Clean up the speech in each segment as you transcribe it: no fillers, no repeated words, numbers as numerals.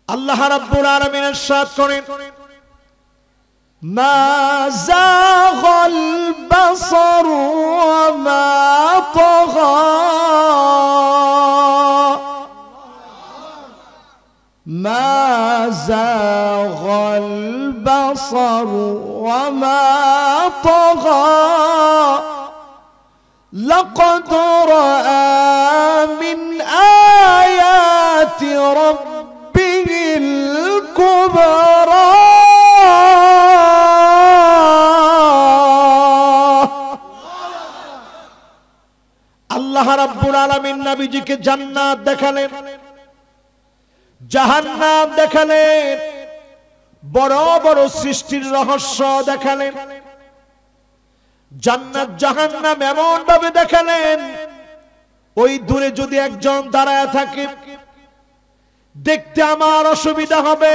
আল্লাহ রাব্বুল আলামিন ইরশাদ করেন মা যাগাল বাসার ওয়া মা তাগা মা যাগাল বাসার ওয়া মা তাগা লাকাদ রাআ মিন আয়াতি রাব্বিহিল কুবরা আল্লাহ রাব্বুল আলামিন নবীজিকে জান্নাত দেখালেন, জাহান্নাম দেখালেন, বড় বড় সৃষ্টির রহস্য দেখালেন। জান্নাত জাহান্নাম এমন ভাবে দেখালেন, ওই দূরে যদি একজন দাঁড়ায় থাকে দেখতে আমার অসুবিধা হবে,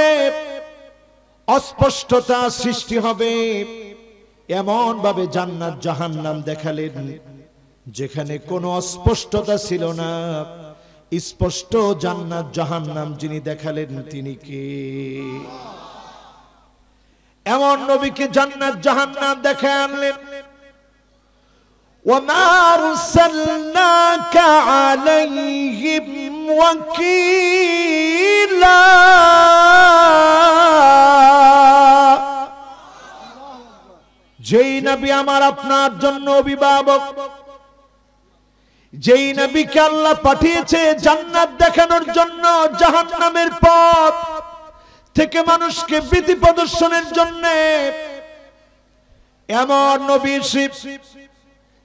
অস্পষ্টতা সৃষ্টি হবে, এমন ভাবে জান্নাত জাহান্নাম দেখালেন যেখানে কোনো অস্পষ্টতা ছিল না। স্পষ্ট জান্নাত জাহান্নাম যিনি দেখালেন তিনি কে? এমন নবীকে জান্নাত জাহান্নাম দেখায় আনলেন। وما أرسلناك عليهم وكيلا যেই নবী আমার আপনার জন্য অভিভাবক, যেই নবীকে আল্লাহ পাঠিয়েছে জান্নাত দেখানোর জন্য, জাহান্নামের পথ থেকে মানুষকে ভীতি প্রদর্শনের জন্য, এমন নবী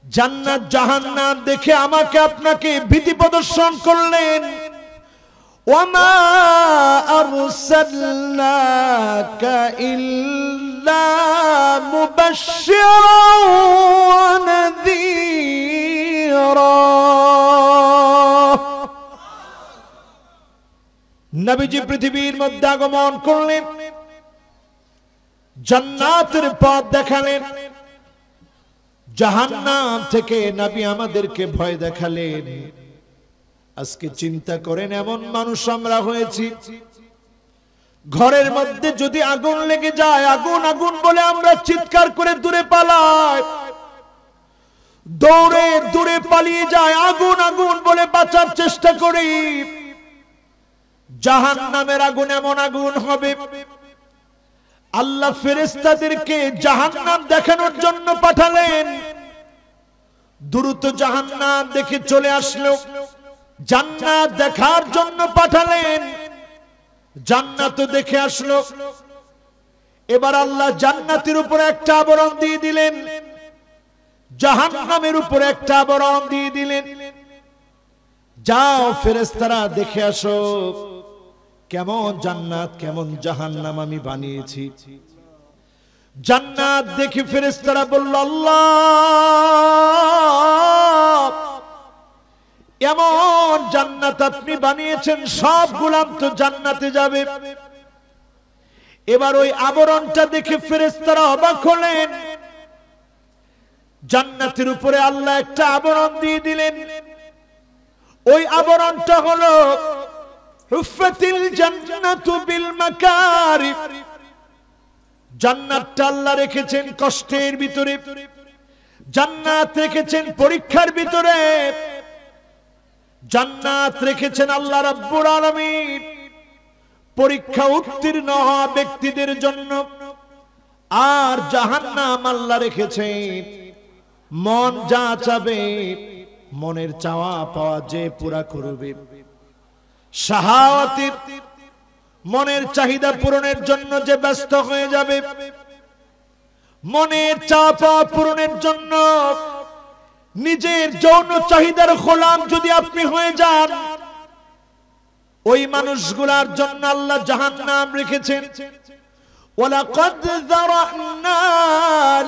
জান্নাত জাহান্নাম দেখে আমাকে আপনাকে ভীতি প্রদর্শন করলেন। ওয়ামা আরসালনাকা ইল্লা মুবাশশিরান ওয়া নাযীরা। নবীজি পৃথিবীর মধ্যে আগমন করলেন, জান্নাতের পথ দেখালেন, জাহান্নাম থেকে নবী আমাদেরকে ভয় দেখালেন। আজকে চিন্তা করেন, এমন মানুষ আমরা হয়েছি, ঘরের মধ্যে যদি আগুন লেগে যায়, আগুন আগুন বলে আমরা চিৎকার করে দূরে পালাই, দৌড়ে দূরে পালিয়ে যায়, আগুন আগুন বলে বাঁচার চেষ্টা করি। জাহান্নামের আগুন এমন আগুন হবে, আল্লাহ ফেরেশতাদেরকে জাহান্নাম দেখানোর জন্য পাঠালেন। দ্রুত জাহান্নাম দেখে চলে আসলো, জান্নাত দেখার জন্য পাঠালেন, জান্নাত দেখে আসলো। এবার আল্লাহ জান্নাতের উপরে একটা আবরণ দিয়ে দিলেন, জাহান্নামের উপরে একটা আবরণ দিয়ে দিলেন। যাও ফেরেশতারা দেখে আসো কেমন জান্নাত কেমন জাহান্নাম আমি বানিয়েছি। জান্নাত দেখে ফেরেশতারা বলল, আল্লাহ এমন জান্নাত আপনি বানিয়েছেন, সব গোলাম তো জান্নাতে যাবে। এবার ওই আবরণটা দেখে ফেরেশতারা অবাক হলেন। জান্নাতের উপরে আল্লাহ একটা আবরণ দিয়ে দিলেন, ওই আবরণটা হলো হুফাতিল জান্নাতু বিল মাকারিম। জান্নাতটা আল্লাহ রেখেছেন কষ্টের ভিতরে, জান্নাত রেখেছেন পরীক্ষার ভিতরে, জান্নাত রেখেছেন আল্লাহ রাব্বুল আলামিন পরীক্ষা উত্তীর্ণ হওয়া ব্যক্তিদের জন্য। আর জাহান্নাম আল্লাহ রেখেছেন মন যা চাবে, মনের চাওয়া পাওয়া যে পুরা করবে, শাহাওয়াতের মনের চাহিদা পূরণের জন্য যে ব্যস্ত হয়ে যাবে, মনের চাওয়া পাওয়া পূরণের জন্য নিজের যৌন চাহিদার গোলাম যদি আপনি হয়ে যান, ওই মানুষগুলার জন্য আল্লাহ জাহান্নাম রেখেছেন। ওয়ালাকাদ যারানা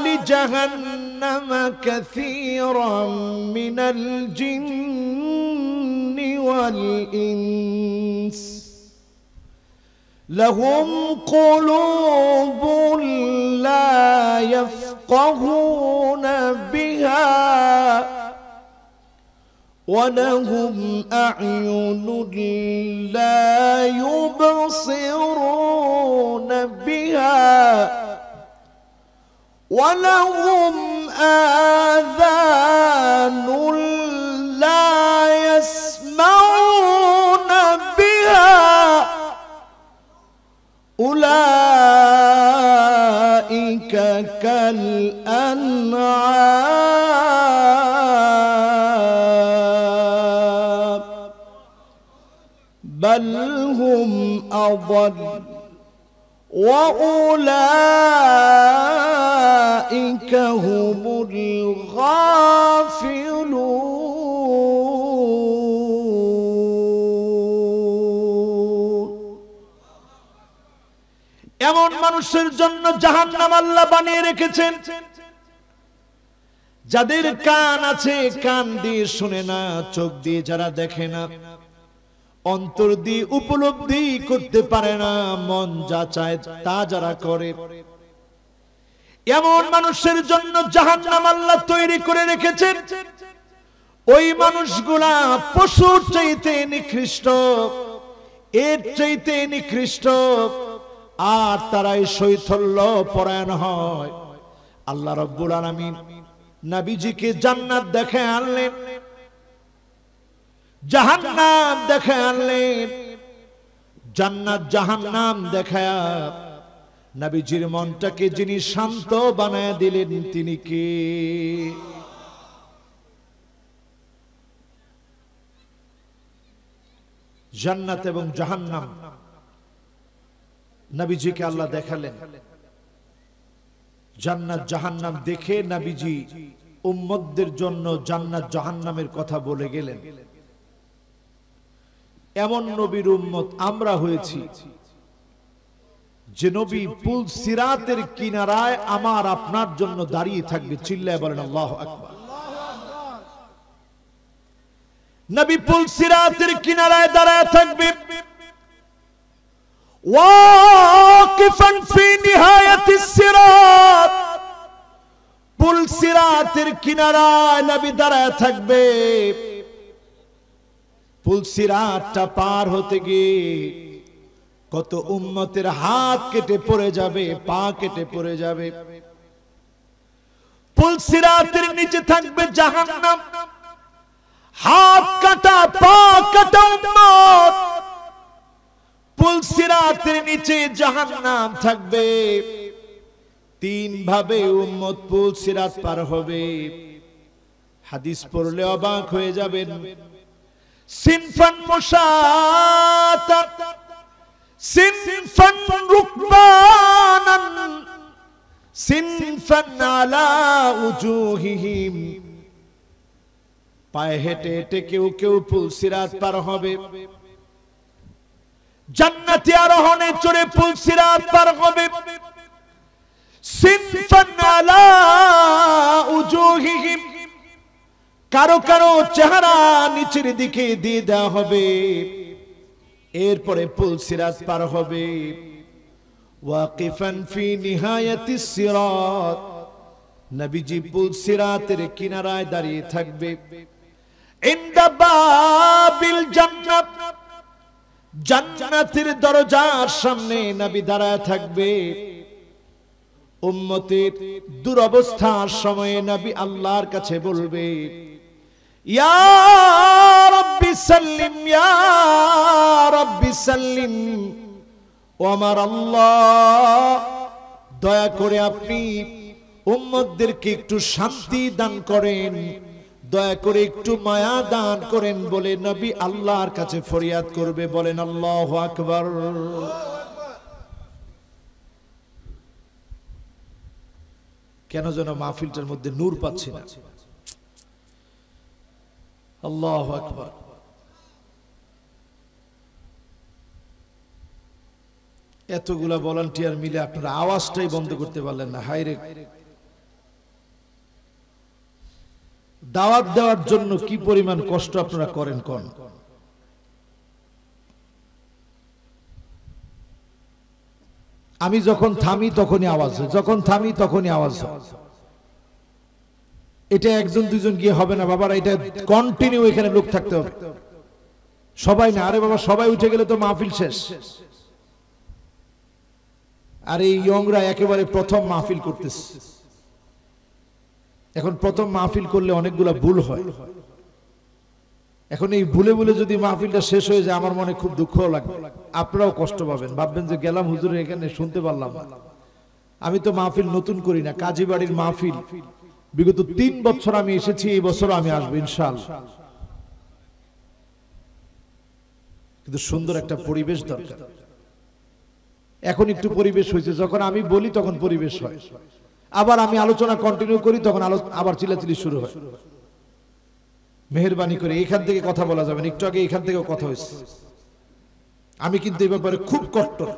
লিজাহান্নামা কাসীরাম মিনাল জিন্নি ওয়াল ইনস লাহুম কুলুবুন লা ইয়াফকাহুনা বিহা ولهم أعين لا يبصرون بها ولهم آذان لا يسمعون بها أولئك كالأنعام بل هم أضل وأولئك هم الغافلون এমন মানুষের জন্য জাহান্নাম আল্লাহ বানিয়ে রেখেছেন যাদের কান আছে, কান দিয়ে শুনে না, চোখ দিয়ে যারা দেখে না, অন্তর দিয়ে উপলব্ধি করতে পারে না, মন যা চায় তা যারা করে, এমন মানুষের জন্য জাহান্নাম আল্লাহ তৈরি করে রেখেছেন। ওই মানুষগুলা পশুর চাইতে নিকৃষ্ট, এর চাইতে নিকৃষ্ট, আর তারাই শৈথল্য পরায়ণ হয়। আল্লাহ রাব্বুল আলামিন নবীজিকে জান্নাত দেখে আনলেন, জাহান্নাম দেখে আনলেন। জান্নাত জাহান্নাম দেখায়া নবীজির মনটাকে যিনি শান্ত বানায় দিলেন তিনি কে? জান্নাত এবং জাহান্নাম নবীজিকে আল্লাহ দেখালেন। জান্নাত জাহান্নাম দেখে নবীজি উম্মতদের জন্য জান্নাত জাহান্নামের কথা বলে গেলেন। এমন নবীর উম্মত আমরা হয়েছি যে নবী পুল সিরাতের কিনারায় আমার আপনার জন্য দাঁড়িয়ে থাকবে। চিল্লায় বলেন আল্লাহু আকবার। নবী পুল সিরাতের কিনারায় দাঁড়ায় থাকবে। ওয়াকিফান ফি নিহায়াতিস সিরাত, পুল সিরাতের কিনারায় নবী দাঁড়ায় থাকবে। পুল সিরাতটা পার হতে গিয়ে কত উম্মতের হাত কেটে পড়ে যাবে, পা কেটে পড়ে যাবে। পুল সিরাতের নিচে থাকবে জাহান্নাম, হাত কাটা পা কাটা উম্মত। পুল সিরাতের নিচে জাহান্নাম থাকবে। তিন ভাবে উম্মত পুল সিরাত পার হবে। হাদিস পড়লে অবাক হয়ে যাবেন। সিনফান মুশাতা, সিনফান রুকবানান, সিনফান আলা উজুহিহিম। পায়ে হেঁটে হেঁটে কেউ কেউ পুল সিরাত পার হবে। জান্নাতি আরোহণে চড়ে পুল সিরাত পার হবে। সিনফান আলা উজুহিহিম, কারো কারো চেহারা নিচের দিকে দিয়ে দেওয়া হবে। এরপরে পুল সিরাত পার হবে। ওয়াকিফান ফি নিহায়াতিস সিরাত, নবীজি পুল সিরাতের কিনারায় দাঁড়িয়ে থাকবে। ইনদা বাবিল জান্নাত, জান্নাতের দরজার সামনে নবী দাঁড়ায় থাকবে। উম্মতের দুরবস্থার সময়ে নবী আল্লাহর কাছে বলবে, ইয়া রাব্বি সাল্লিম, ইয়া রাব্বি সাল্লিম। ও আমার আল্লাহ, দয়া করে আপনি উম্মতদেরকে একটু শান্তি দান করেন, দয়া করে একটু মায়া দান করেন বলে নবী আল্লাহর কাছে ফরিয়াদ করবে। বলেন আল্লাহু আকবার। কেন যেন মাহফিলটার মধ্যে নূর পাচ্ছি না। আল্লাহু আকবার। এতগুলা ভলান্টিয়ার মিলে আপনারা আওয়াজটাই বন্ধ করতে পারলেন না। হায়রে, দাওয়াত দেওয়ার জন্য কি পরিমাণ কষ্ট আপনারা করেন কোন। আমি যখন থামি তখনই আওয়াজ হয়, যখন থামি তখনই আওয়াজ হয়। এটা একজন দুইজন গিয়ে হবে না বাবার, এটা কন্টিনিউ এখানে লোক থাকতে হবে। সবাই না, আরে বাবা সবাই উঠে গেলে তো মাহফিল শেষ। আর এই ইয়ংরা একেবারে প্রথম মাহফিল করতেছে। এখন প্রথম মাহফিল করলে অনেকগুলা ভুল হয়। এখন এই ভুলে ভুলে যদি মাহফিলটা শেষ হয়ে যায় আমার মনে খুব দুঃখ লাগবে, আপনারাও কষ্ট পাবেন, ভাববেন যে গেলাম হুজুরের এখানে শুনতে পারলাম না। আমি তো মাহফিল নতুন করি না, কাজী বাড়ির মাহফিল বিগত 3 বছর আমি এসেছি, এই বছর আমি আসবো ইনশাআল্লাহ। কিন্তু সুন্দর একটা পরিবেশ দরকার। এখন একটু পরিবেশ হয়েছে, যখন আমি বলি তখন পরিবেশ হয়, আবার আমি আলোচনা কন্টিনিউ করি তখন আবার চিল্লাচিল্লি শুরু হয়। মেহেরবানি করে এখান থেকে কথা বলা যাবে না, একটু আগে এখান থেকেও কথা হয়েছে। আমি কিন্তু এই ব্যাপারে খুব কট্টর।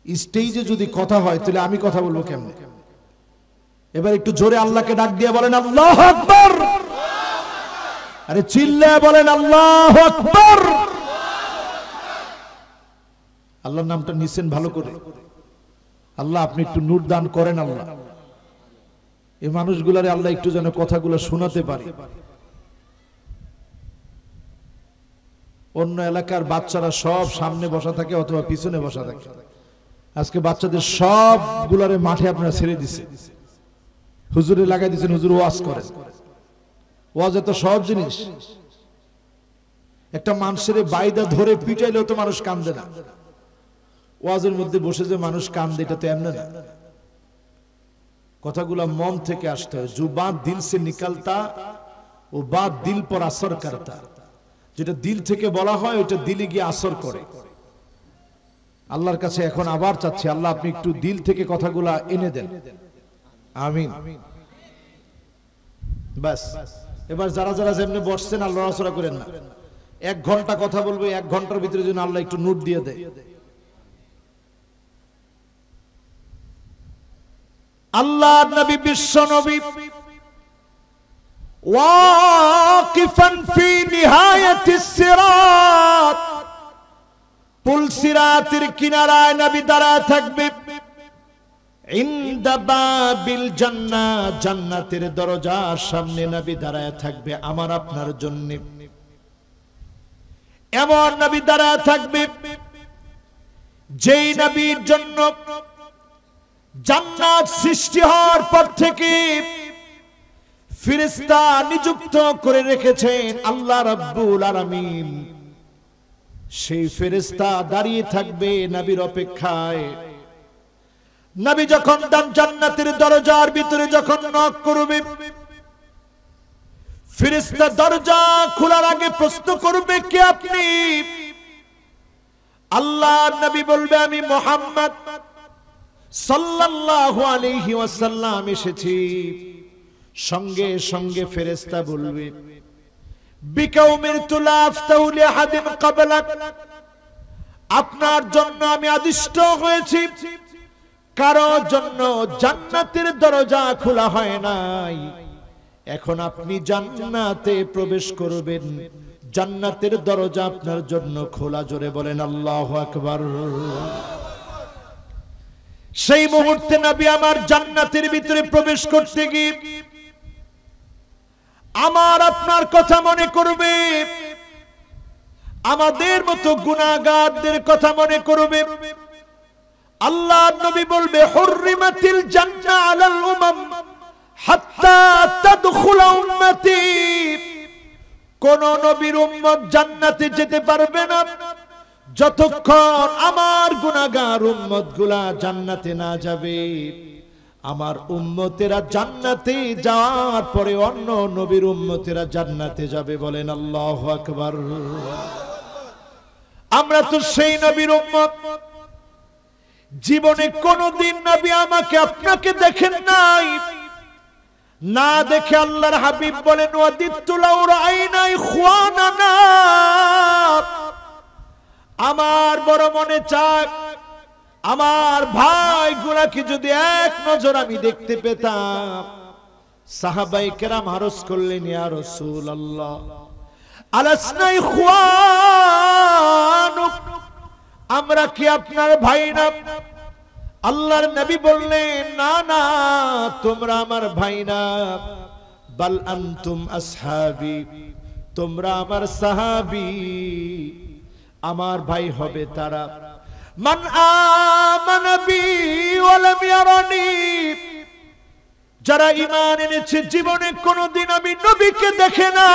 স্টেজে যদি কথা হয় তাহলে আমি কথা বলবো কেমনে? এবার একটু জোরে আল্লাহকে ডাক দিয়ে বলেন আল্লাহু আকবার। আরে চিল্লায় বলেন আল্লাহু আকবার। আল্লাহর নামটা নিছেন ভালো করে। আল্লাহ আপনি একটু নূর দান করেন আল্লাহ, এই মানুষগুলারে আল্লাহ একটু যেন কথাগুলো শোনাতে পারে। অন্য এলাকার বাচ্চারা সব সামনে বসা থাকে অথবা পিছনে বসা থাকে, আজকে বাচ্চাদের সবগুলারে মাঠে আপনারা ছেড়ে দিছে, হুজুরে লাগাই দিচ্ছেন, হুজুর ওয়াজ করেন। ওয়াজ এত সহজ জিনিস, একটা মানুষের বাইদা ধরে পিটাইলেও তো মানুষ কান্দে না, ওয়াজের মধ্যে বসে যে মানুষ কান্দে এটা তো এমন না। কথাগুলা মন থেকে আসতে হয়। जो बात दिल से निकलता वो बात दिल पर असर करता। যেটা দিল থেকে বলা হয় ওটা দিলে গিয়ে আসর করে। আল্লাহর কাছে এখন আবার চাচ্ছি, আল্লাহ আপনি একটু দিল থেকে কথাগুলা এনে দেন, আমিন। বাস এবার যারা যারা যেমনি বসছেন আল্লাহ রাসূল করেন না, 1 ঘন্টা কথা বলবো, 1 ঘন্টার ভিতরে যেন আল্লাহ একটু নোট দিয়ে দেয়। আল্লাহ নবী বিশ্ব নবী ওয়াকিফান ফি নিহায়াতিস সিরাত, পুল সিরাতের কিনারায় নবী দাঁড়ায় থাকবে। ইনদা বাবিল জান্নাহ, জান্নাতের দরজার সামনে নবী দাঁড়ায় থাকবে আমার আপনার জন্য। এমন নবী দাঁড়ায় থাকবে যেই নবীর জন্য জান্নাত সৃষ্টি হওয়ার পর থেকে ফেরেশতা নিযুক্ত করে রেখেছেন আল্লাহ রাব্বুল আলামিন। সেই ফেরেশতা দাঁড়িয়ে থাকবে নবীর অপেক্ষায়। নবী যখন জান্নাতের দরজার ভিতরে যখন নক করবে, ফেরেশতা দরজা খোলার আগে প্রশ্ন করবে কে আপনি? আল্লাহর নবী বলবে আমি মুহাম্মদ সাল্লাল্লাহু আলাইহি ওয়াসাল্লাম এসেছি। সঙ্গে সঙ্গে ফেরেশতা বলবে বিকাউমির তুলাফতাউ লিহাদিন ক্বাবলাক, আপনার জন্য আমি আদিষ্ট হয়েছি, কারোর জন্য জান্নাতের দরজা খোলা হয় নাই। এখন আপনি জান্নাতে প্রবেশ করবেন, জান্নাতের দরজা আপনার জন্য খোলা। জোরে বলেন আল্লাহু আকবার। সেই মুহূর্তে নবী আমার জান্নাতের ভিতরে প্রবেশ করতে গিয়ে আমার আপনার কথা মনে করবে, আমাদের মতো গুনাহগারদের কথা মনে করবে। আল্লাহ নবী বলবে হুররিমাতিল জান্নাহ আলাল উমাম হাত্তা তাদখুলা উম্মতি, কোন নবীর উম্মত জান্নাতে যেতে পারবে না যতক্ষণ আমার গুনাহগার উম্মতগুলা জান্নাতে না যাবে। আমার উম্মতেরা জান্নাতে যাওয়ার পরে অন্য নবীর উম্মতেরা জান্নাতে যাবে। বলেন আল্লাহু আকবার। আমরা তো সেই নবীর উম্মত, জীবনে কোনদিন নবী আমাকে আপনাকে দেখেন নাই, না দেখে আল্লাহর হাবিব বলেন ওয়াদিতু লাউ রাআইনা ইখওয়ানানা, আমার বড় মনে চায় আমার ভাইগুলাকে যদি এক নজর আমি দেখতে পেতাম। সাহাবায়ে কেরাম আরজ করলেন ইয়া রাসূলুল্লাহ আলাসনা ইখওয়ানুক, আমরা কি আপনার ভাই না? আল্লাহর নবী বললেন, না না, তোমরা আমার ভাই না, বাল আনতুম আসহাবি, তোমরা আমার সাহাবী। আমার ভাই হবে তারা মান আমানা বি ওয়া লাম ইয়ারানি, যারা ঈমান এনেছে জীবনে কোনোদিন আমি নবীকে দেখে না,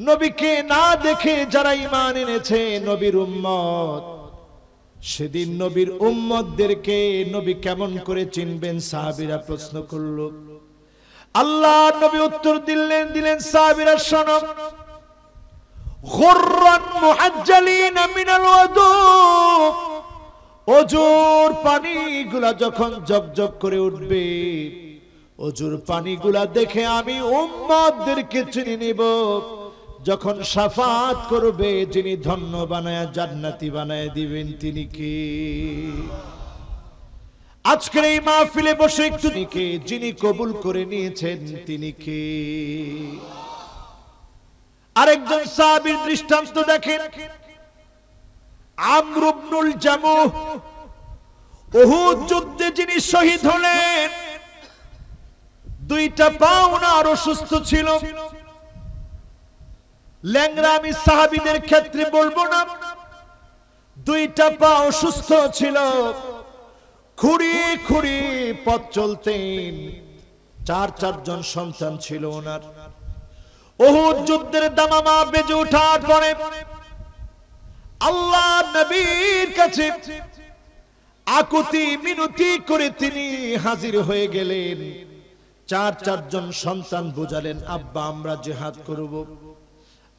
নবীকে না দেখে যারা ঈমান এনেছে নবীর উম্মত, সেদিন নবীর উম্মতদেরকে নবী কেমন করে চিনবেন? সাহাবীরা প্রশ্ন করল। আল্লাহ নবী উত্তর দিলেন সাহাবীরা শোনো, গুররান মুহাজ্জালিন মিনাল ওয়াদু, ওজুর পানিগুলা যখন জগজগ করে উঠবে, ওজুর পানিগুলা দেখে আমি উম্মতদেরকে চিনে নিব। যখন শাফাত করবে, যিনি ধন্য বানায়া জান্নাতি বানায় দিবেন তিনি কে? আজকের এই মাহফিলে বসে একটু কে যিনি কবুল করে নিয়েছেন তিনি কে? আরেকজন সাহাবীর দৃষ্টান্ত দেখেন, আমর ইবনুল জামুহ, উহুদ যুদ্ধে যিনি শহীদ হলেন, দুইটা পা ওনার অসুস্থ ছিল। ল্যাংড়া আমি সাহাবীদের ক্ষেত্রে বলবো না, দুইটা পা অসুস্থ ছিল, খুঁড়িয়ে খুঁড়িয়ে পথ চলতেন। চারজন সন্তান ছিল ওনার। উহুদ যুদ্ধের দামামা বেজে ওঠার পরে আল্লাহ নবীর কাছে আকুতি মিনতি করে তিনি হাজির হয়ে গেলেন। চারজন সন্তান বুঝালেন, আব্বা আমরা জিহাদ করব,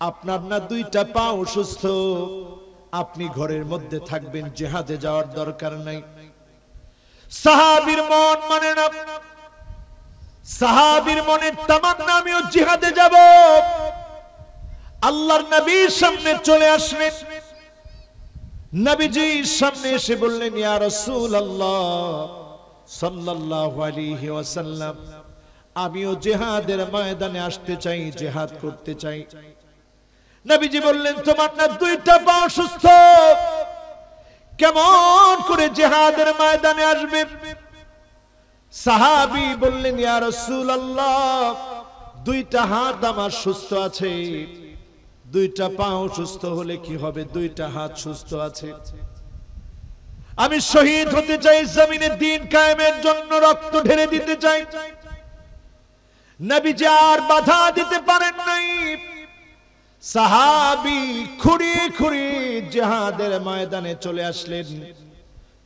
আপনার না দুইটা পা অসুস্থ, আপনি ঘরের মধ্যে থাকবেন, জিহাদে যাওয়ার দরকার নাই। সাহাবীর মন মানে না, সাহাবীর মনের তামান্না আমিও জিহাদে যাব। আল্লাহর নবীর সামনে চলে আসলেন, নবীজির সামনে এসে বললেন, ইয়া রাসূলুল্লাহ সাল্লাল্লাহু আলাইহি ওয়াসাল্লাম, আমিও জিহাদের ময়দানে আসতে চাই, জিহাদ করতে চাই। নবীজি বললেন, তোমার না দুইটা পা অসুস্থ, কেমন করে জিহাদের ময়দানে আসবে? সাহাবী বললেন, ইয়া রাসূলুল্লাহ দুইটা হাত আমার সুস্থ আছে, দুইটা পা অসুস্থ হলে কি হবে? দুইটা হাত সুস্থ আছে, আমি শহীদ হতে চাই, জমিনে দ্বীন কায়েমের জন্য রক্ত ঢেলে দিতে চাই। নবীজি আর বাধা দিতে পারেন নাই। সাহাবী খুঁড়িয়ে খুঁড়িয়ে জিহাদের ময়দানে চলে আসলেন,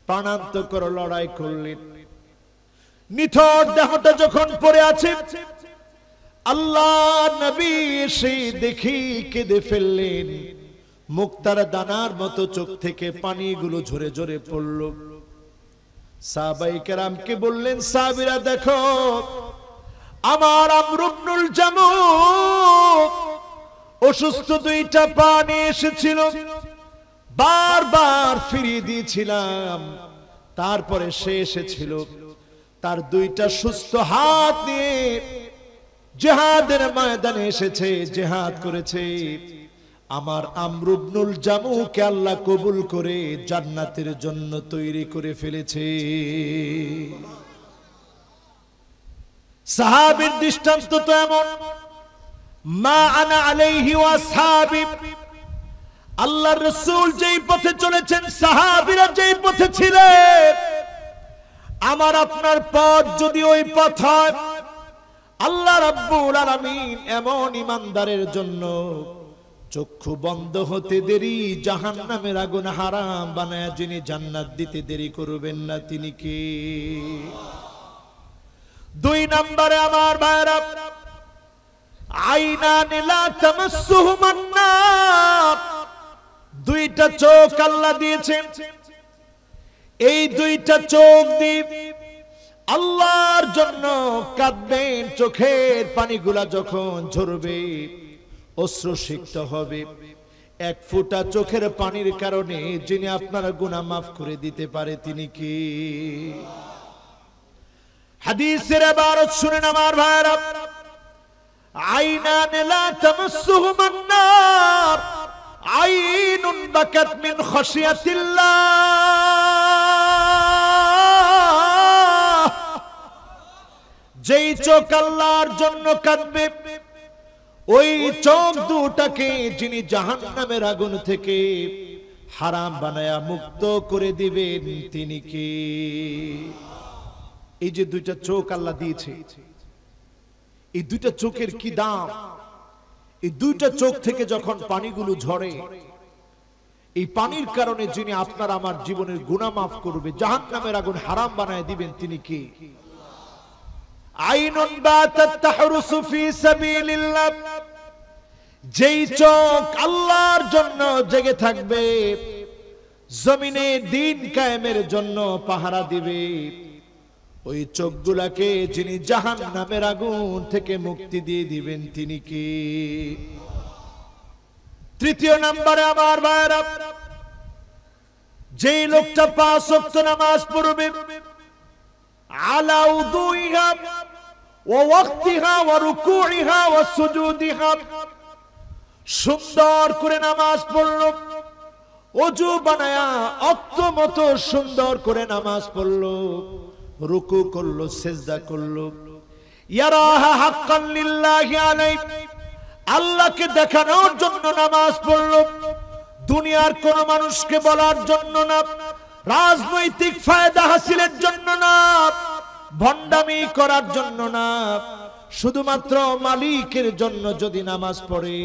প্রাণান্তকর লড়াই করলেন। নিথর দেহটা যখন পড়ে আছে, আল্লাহ নবী এসে দেখি কেঁদে ফেললেন, মুক্তার দানার মতো চোখ থেকে পানিগুলো ঝরে ঝরে পড়ল। সাহাবায়ে কেরামকে বললেন, সাহাবীরা দেখো, আমার আমর ইবনুল জামুহ অসুস্থ, দুইটা পা নিয়ে এসেছিল, বারবার ফিরিয়ে দিয়েছিলাম, তারপরে সে এসেছিল, তার দুইটা সুস্থ হাত নিয়ে জিহাদের ময়দানে এসেছে, জিহাদ করেছে। আমার আমর ইবনুল জামুহকে আল্লাহ কবুল করে জান্নাতের জন্য তৈরি করে ফেলেছে। সাহাবীর দৃষ্টান্ত তো এমন, মা আনা আলাইহি ওয়া আসহাবি, আল্লাহর রাসূল যেই পথে চলেছেন, সাহাবীরা যেই পথে ছিলেন, আমার আপনার পথ যদি ওই পথ হয়, আল্লাহ রাব্বুল আলামিন এমন ইমানদারের জন্য চক্ষু বন্ধ হতে দেরি জাহান্নামের আগুন হারাম বানায় যিনি জান্নাত দিতে দেরি করবেন না, তিনি কে? দুই নম্বরে আমার ভাইরা, আইনান লা তামাসসুহুমান নার, দুইটা চোখ আল্লাহ দিয়েছেন। এই দুইটা চোখ দিয়ে আল্লাহর জন্য কাঁদবেন, চোখের পানিগুলা যখন ঝরবে, অশ্রুসিক্ত হবে। এক ফোঁটা চোখের পানির কারণে যিনি আপনার গুনাহ মাফ করে দিতে পারে তিনি কি? হাদিসের ইবারত শুনেন আমার ভাইরা, আইনান লা তামাসসুহুমান নার, আইনুন বাকাত মিন খাশিয়াতিল্লাহ, যেই চোখ আল্লাহর জন্য কাঁদবে ওই চোখ দুটাকে যিনি জাহান্নামের আগুন থেকে হারাম বানায়া মুক্ত করে দিবেন তিনি কে? এই যে দুইটা চোখ আল্লাহ দিয়েছে, এই দুইটা চোখের কি দাম! এই দুইটা চোখ থেকে যখন পানিগুলো ঝরে, এই পানির কারণে যিনি আপনার আমার জীবনের গুনাহ মাফ করবে, জাহান্নামের আগুন হারাম বানায় দিবেন তিনি কে? আইনুন বাতাত তাহরুসু ফি সাবিলিল্লাহ, যেই চোখ আল্লাহর জন্য জেগে থাকবে, জমিনে দ্বীন কায়েমের জন্য পাহারা দিবে, ওই চোখগুলাকে যিনি জাহান্নামের আগুন থেকে মুক্তি দিয়ে দিবেন তিনি কে? তৃতীয় নম্বরে আমার ভাইরা, যেই লোকটা 5 ওয়াক্ত নামাজ পড়বে আলা উযুইহা ওয়া ওয়াক্তিহা ওয়া রুকুইহা ওয়া সুজুদিহা, সুন্দর করে নামাজ পড়লো, ওযু বানায়া অক্ত মতো সুন্দর করে নামাজ পড়লো, রুকু করলো, সিজদা করলো, ইয়ারাহা হাক্কান লিল্লাহি আলাইহি, আল্লাহকে দেখানোর জন্য নামাজ পড়লো, দুনিয়ার কোন মানুষকে বলার জন্য না, রাজনৈতিক ফায়দা হাসিলের জন্য না, ভণ্ডামি করার জন্য না, শুধুমাত্র মালিকের জন্য যদি নামাজ পড়ে,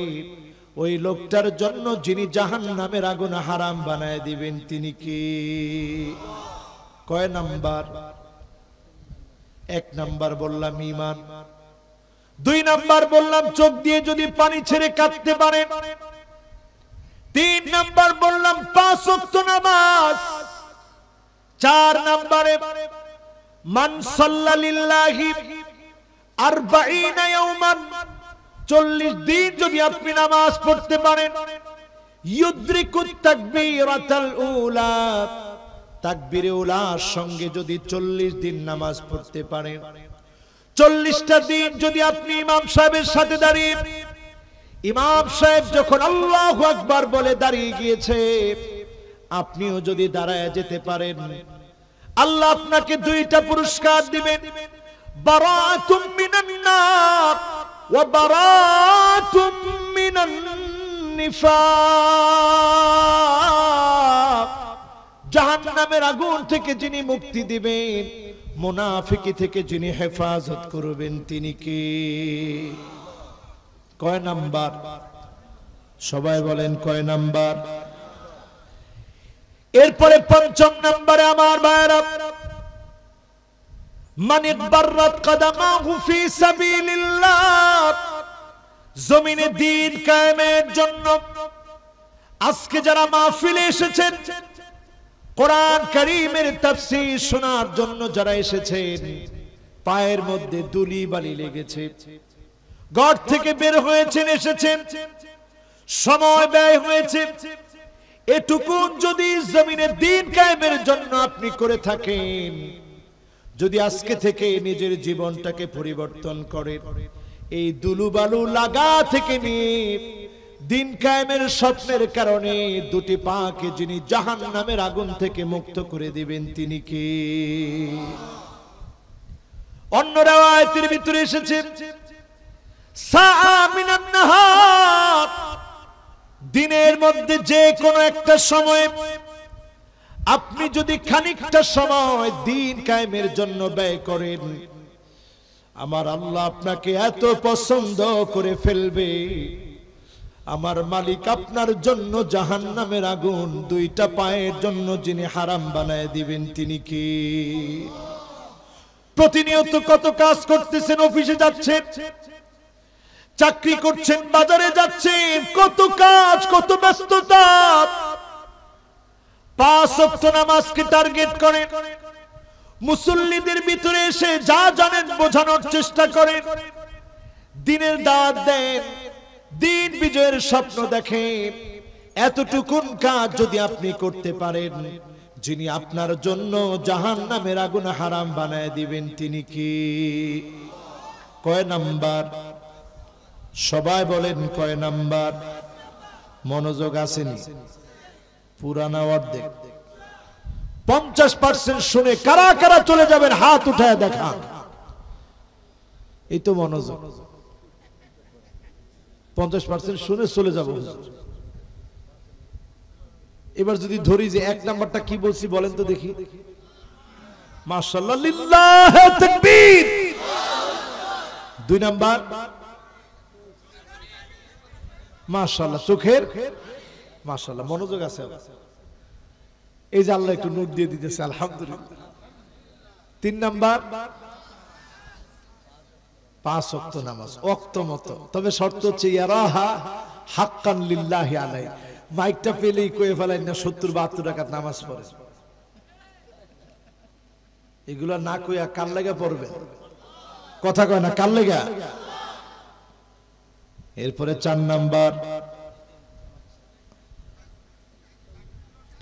ওই লোকটার জন্য যিনি জাহান্নামের আগুন হারাম বানায় দিবেন তিনি কে? কয় নাম্বার? 1 নাম্বার বললাম ঈমান, 2 নাম্বার বললাম চোখ দিয়ে যদি পানি ছেড়ে কাঁদতে পারে, 3 নাম্বার বললাম 5 ওয়াক্ত নামাজ, 4 নাম্বারে মান সাল্লা লিল্লাহি 40 ইয়াওমান, 40 দিন যদি আপনি নামাজ পড়তে পারেন, ইউদ্রিকুত তাকবীরাতাল উলা, তাকবীরে উলার সঙ্গে যদি 40 দিন নামাজ পড়তে পারেন, 40টা দিন যদি আপনি ইমাম সাহেবের সাথে দাঁড়িয়ে, ইমাম সাহেব যখন আল্লাহু আকবার বলে দাঁড়িয়ে গিয়েছে, আপনিও যদি দাঁড়ায় যেতে পারেন, আল্লাহ আপনাকে 2টা পুরস্কার দিবেন, বারাতুম মিনান নার ওয়া বারাতুম মিনান নিফাক, জাহান্নামের আগুন থেকে যিনি মুক্তি দিবেন, মুনাফিকি থেকে যিনি হেফাজত করবেন তিনি কে? কয় নাম্বার? সবাই বলেন কয় নাম্বার? এরপরে 5ম নম্বরে আমার ভাইরা, মান ইকবারাত কদমাহু ফি সাবিলিল্লাহ, জমিনে দ্বীন কায়েমের জন্য আজকে যারা মাহফিলে এসেছেন, কোরআন কারীমের তাফসীর শোনার জন্য যারা এসেছেন, পায়ের মধ্যে ধুলি বালি লেগেছে, ঘর থেকে বের হয়েছেন, এসেছেন, সময় ব্যয় হয়েছে, এটুকু যদি জমিনে দ্বীন কায়েমের জন্য আপনি করে থাকেন, যদি আজকে থেকে নিজের জীবনটাকে পরিবর্তন করেন, এই দুলুবালু লাগা থেকে নিয়ে দ্বীন কায়েমের স্বপ্নের কারণে 2টি পাকে যিনি জাহান্নামের আগুন থেকে মুক্ত করে দিবেন তিনি কে? অন্য রাওয়ায়াতের ভিতরে এসেছে সাআ মিনান নাহার, দিনের মধ্যে যে কোনো একটা সময় আপনি যদি খানিকটা সময় দ্বীন কায়েমের জন্য ব্যয় করেন, আমার আল্লাহ আপনাকে এত পছন্দ করে ফেলবে, আমার মালিক আপনার জন্য জাহান্নামের আগুন 2টা পায়ের জন্য যিনি হারাম বানায় দিবেন তিনি কে? প্রতিনিয়ত কত কাজ করতেছেন, অফিসে যাচ্ছেন, চাকরি করছেন, বাজারে যাচ্ছেন, কত কাজ, কত ব্যস্ততা, 5 ওয়াক্ত নামাজকে টার্গেট করেন, মুসল্লিদের ভিতরে এসে যা জানেন বোঝানোর চেষ্টা করেন, দ্বীনের দাওয়াত দেন, দ্বীন বিজয়ের স্বপ্ন দেখেন, এতটুকুন কাজ যদি আপনি করতে পারেন, যিনি আপনার জন্য জাহান্নামের আগুন হারাম বানায় দিবেন তিনি কি? কয় নাম্বার? সবাই বলেন কয় নাম্বার? মনোযোগ আসেনি? পুরানা অর্ধেক, 50% শুনে কারা কারা চলে যাবেন হাত উঠায় দেখান। এই তো মনোযোগ, 50% শুনে চলে যাব। এবার যদি ধরি যে 1 নাম্বারটা কি বলছি বলেন তো দেখি। মাশাআল্লাহ, লিল্লাহি তাকবীর। 2 নাম্বার মাশাআল্লাহ, চোখের মাশাআল্লাহ, মনোযোগ আছে। এই যে আল্লাহ একটু নূর দিয়ে দিতেছে, আলহামদুলিল্লাহ। 3 নাম্বার 5 ওয়াক্ত নামাজ ওয়াক্ত মতো, তবে শর্ত হচ্ছে ইয়ারাহা হাক্কান লিল্লাহি আলাই। মাইকটা পেলেই কয়ে ফেলেন না 70-72 রাকাত নামাজ পড়ে। এগুলা না কইয়া কার লাগা পড়বে? কথা কয় না, কার লাগা? এরপরে 4 নাম্বার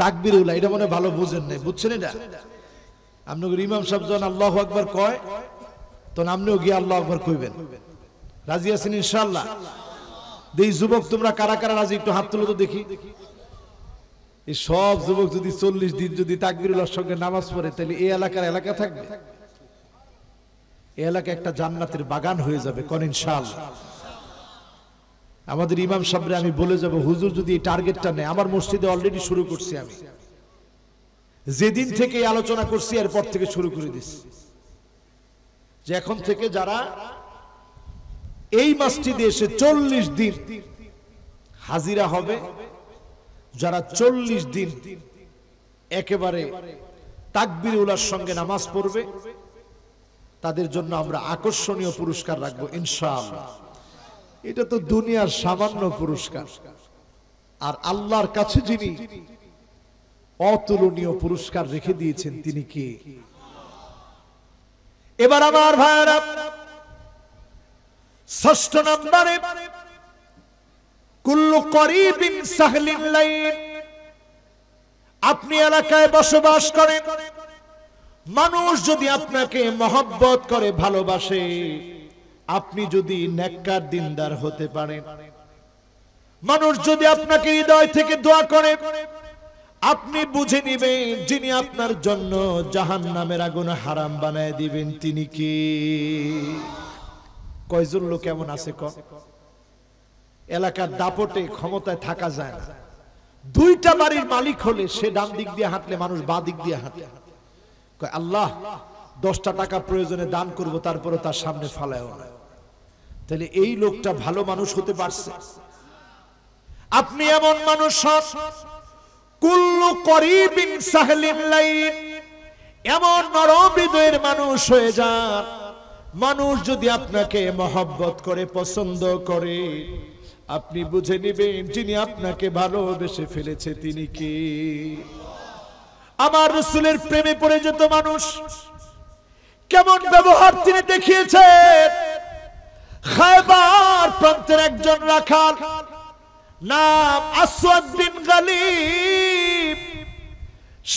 তাকবীরুল্লাহ। এটা মনে ভালো বুঝেন নাই, বুঝছেন? এটা আপনাদের ইমাম সাহেব যখন আল্লাহু আকবার কয় তখন আপনিও গিয়ে আল্লাহু আকবার কইবেন। রাজি আছেন ইনশাআল্লাহ? এই যুবক তোমরা কারা কারা রাজি একটু হাত তুলো তো দেখি। এই সব যুবক যদি 40 দিন যদি তাকবীরুল্লাহর সঙ্গে নামাজ পড়ে তাহলে এই এলাকা থাকবে, এই এলাকা একটা জান্নাতের বাগান হয়ে যাবে। কোন ইনশাআল্লাহ? আমাদের ইমাম সাহেবরে আমি বলে যাব, হুজুর যদি এই টার্গেটটা নেয়, আমার মসজিদে অলরেডি শুরু করছি আমি, যেদিন থেকে এই আলোচনা করছি এরপর থেকে শুরু করে দিচ্ছি যে এখন থেকে যারা এই মসজিদে এসে 40 দিন হাজিরা হবে, যারা 40 দিন একেবারে তাকবীরুল্লাহর সঙ্গে নামাজ পড়বে, তাদের জন্য আমরা আকর্ষণীয় পুরস্কার রাখবো ইনশাআল্লাহ। এটা তো দুনিয়ার সামান্য পুরস্কার, আর আল্লাহর কাছে যিনি অতুলনীয় পুরস্কার রেখে দিয়েছেন তিনি কে? এবার আমার ভাইরা 6 নম্বরে কুল্লু করিবিন সাহলিন লাইন। আপনি এলাকায় বসবাস করেন, মানুষ যদি আপনাকে মহব্বত করে, ভালোবাসে, আপনি যদি নেককার দিনদার হতে পারেন, মানুষ যদি আপনাকে হৃদয় থেকে দোয়া করে, আপনি বুঝে নিবেন যিনি আপনার জন্য জাহান্নামের আগুন হারাম বানায় দিবেন তিনি কি? কয়জন লোক এমন আছে এলাকার দাপটে ক্ষমতায় থাকা যায় না, 2টা বাড়ির মালিক হলে সে ডান দিক দিয়ে হাঁটলে মানুষ বাঁ দিক দিয়ে হাঁটে, কয় আল্লাহ 10টা টাকা প্রয়োজনে দান করব, তারপরে তার সামনে ফালায়ও না। তাহলে এই লোকটা ভালো মানুষ হতে পারছে? আপনি এমন মানুষ হন, কুল্লু করিবিন সাহলিন লাইন, এমন নরম হৃদয়ের মানুষ হয়ে যান, মানুষ যদি আপনাকে মহব্বত করে, পছন্দ করে, আপনি বুঝে নিবেন যিনি আপনাকে ভালোবেসে ফেলেছে তিনি কি? আমার রাসূলের প্রেমে পড়ে যেত মানুষ, কেমন ব্যবহার তিনি দেখিয়েছেন। খায়বার প্রান্তের একজন রাখাল, নাম আসওয়াদ বিন গালিব,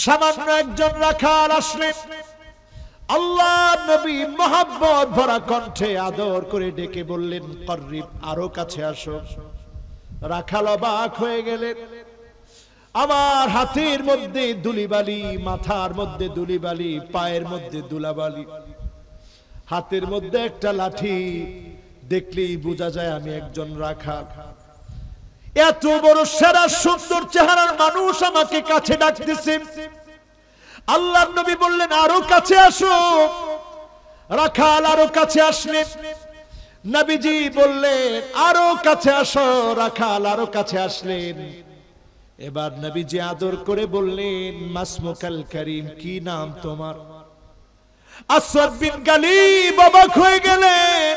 সামান্য একজন রাখাল আসলেন, আল্লাহ নবী মহব্বত ভরা কণ্ঠে আদর করে ডেকে বললেন, করিব, আরো কাছে আসো। রাখাল অবাক হয়ে গেলেন, আমার হাতের মধ্যে ধুলিবালি, মাথার মধ্যে ধুলিবালি, পায়ের মধ্যে ধুলাবালি, হাতের মধ্যে একটা লাঠি, দেখলেই বোঝা যায় আমি একজন রাখাল। এত বড় সেরা সুন্দর চেহারার মানুষ আমাকে কাছে ডাকতেছে। আল্লাহর নবী বললেন, আরো কাছে আসো। রাখাল আরো কাছে আসলেন, নবীজি বললেন, আরো কাছে আসো। রাখাল আরো কাছে আসলেন। এবার নবীজি আদর করে বললেন, মাসমুকাল করিম, কি নাম তোমার? আসওয়াদ বিন গালিব অবাক হয়ে গেলেন,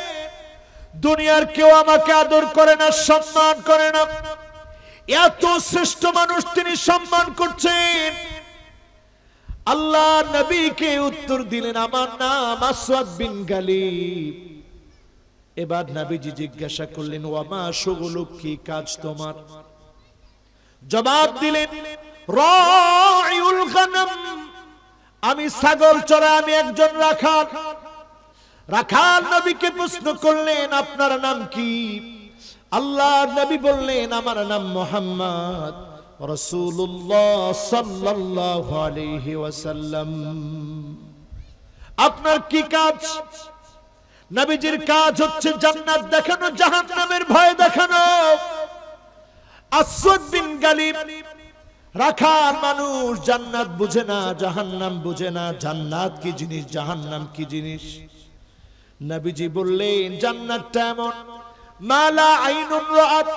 দুনিয়ার কেউ আমাকে আদর করে না, সম্মান করে না, এত শ্রেষ্ঠ মানুষ তিনি সম্মান করছেন। আল্লাহ নবীকে উত্তর দিলেন, আমার নাম আসওয়াদ বিন গালিব। এবার নবীজি জিজ্ঞাসা করলেন, ওয়ামা শুগুলুক, কি কাজ তোমার? জবাব দিলেন, রাইউল গনম, আমি ছাগল চড়াই, আমি একজন রাখাল। রাখাল নবীকে প্রশ্ন করলেন, আপনার নাম কি? আল্লাহর নবী বললেন, আমার নাম মুহাম্মদ রাসূলুল্লাহ সাল্লাল্লাহু আলাইহি ওয়াসাল্লাম। আপনার কি কাজ? নবীজির কাজ হচ্ছে জান্নাত দেখানো, জাহান্নামের ভয় দেখানো। আসওয়াদ বিন গালিব রাখাল মানুষ, জান্নাত বুঝে না, জাহান্নাম বুঝে না, জান্নাত কি জিনিস, জাহান্নাম কি জিনিস। নবীজি বললেন জান্নাতটা এমন, মালা আইনুন রাআত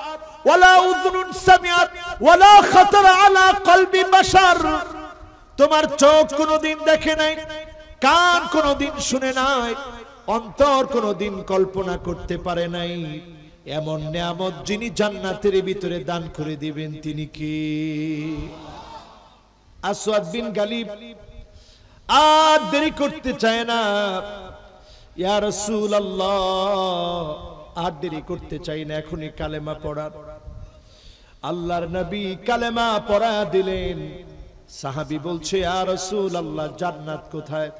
ওয়ালা উযুনুন সামিআত ওয়ালা খাতারা আলা কলবি বাশার। তোমার চোখ কোনোদিন দেখে নাই, কান কোনোদিন শুনে নাই, অন্তর কোনোদিন কল্পনা করতে পারে নাই, এমন নিয়ামত যিনি জান্নাতের ভিতরে দান করে দিবেন তিনি কি? আসওয়াদ বিন গালিব আর দেরি করতে চায় না, ইয়া রাসূলুল্লাহ আর দেরি করতে চাই না, এখনই কালেমা পড়ার। আল্লাহর নবী কালেমা পড়া দিলেন। সাহাবী বলছে, ইয়া রাসূলুল্লাহ জান্নাত কোথায়?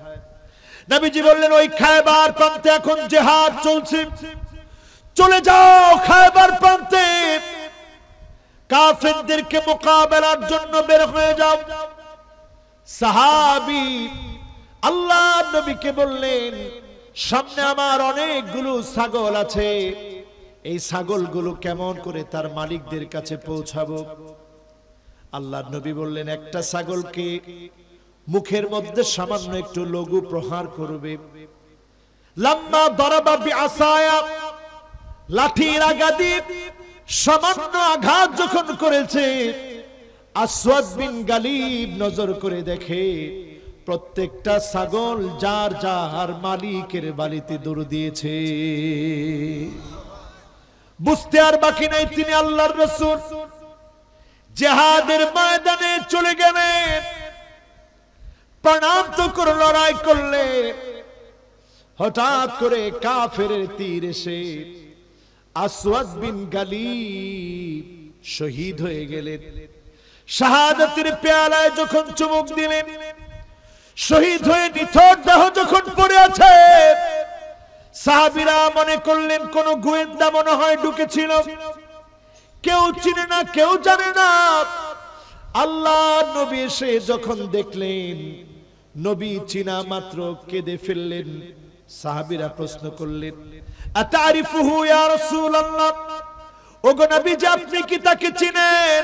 নবীজি বললেন, ওই খায়বার প্রান্তে এখন জিহাদ চলছে, চলে যাও খায়বার প্রান্তে, কাফেরদেরকে মোকাবেলার জন্য বের হয়ে যাও। সাহাবী আল্লাহর নবীকে বললেন, সামনে আমার অনেকগুলো ছাগল আছে, এই ছাগলগুলো কেমন করে তার মালিকদের কাছে পৌঁছাবো? আল্লাহর নবী বললেন, একটা ছাগলকে মুখের মধ্যে সামান্য একটু লঘু প্রহার করবে। লাম্মা দারাবা বিআসায়া, লাঠির আঘাত দিয়ে সামান্য আঘাত যখন করেছে, আসওয়াদ বিন গালিব নজর করে দেখে প্রত্যেকটা ছাগল যার যার মালিকের বাড়িতে দৌড় দিয়েছে। বুঝতে আর বাকি নাই তিনি আল্লাহর রাসূল জিহাদের ময়দানে চলে গেলেন, প্রাণান্ত করে লড়াই করলে হঠাৎ করে কাফেরের তীর এসে আসওয়াদ বিন গালিব শহীদ হয়ে গেলেন। শাহাদাতের পেয়ালায় যখন চুমুক দিলেন, শহীদ হয়ে নিথর দেহ যখন পড়ে আছে, সাহাবীরা মনে করলেন কোন গোয়েন্দা মনে হয় ঢুকেছিল, কেউ চিনে না, কেউ জানে না। আল্লাহর নবী এসে যখন দেখলেন, নবী চিনা মাত্র কেঁদে ফেললেন। সাহাবীরা প্রশ্ন করলেন, আতারিফুহু ইয়া রাসূলুল্লাহ, ওগো নবীজি আপনি কি তাকে চিনেন?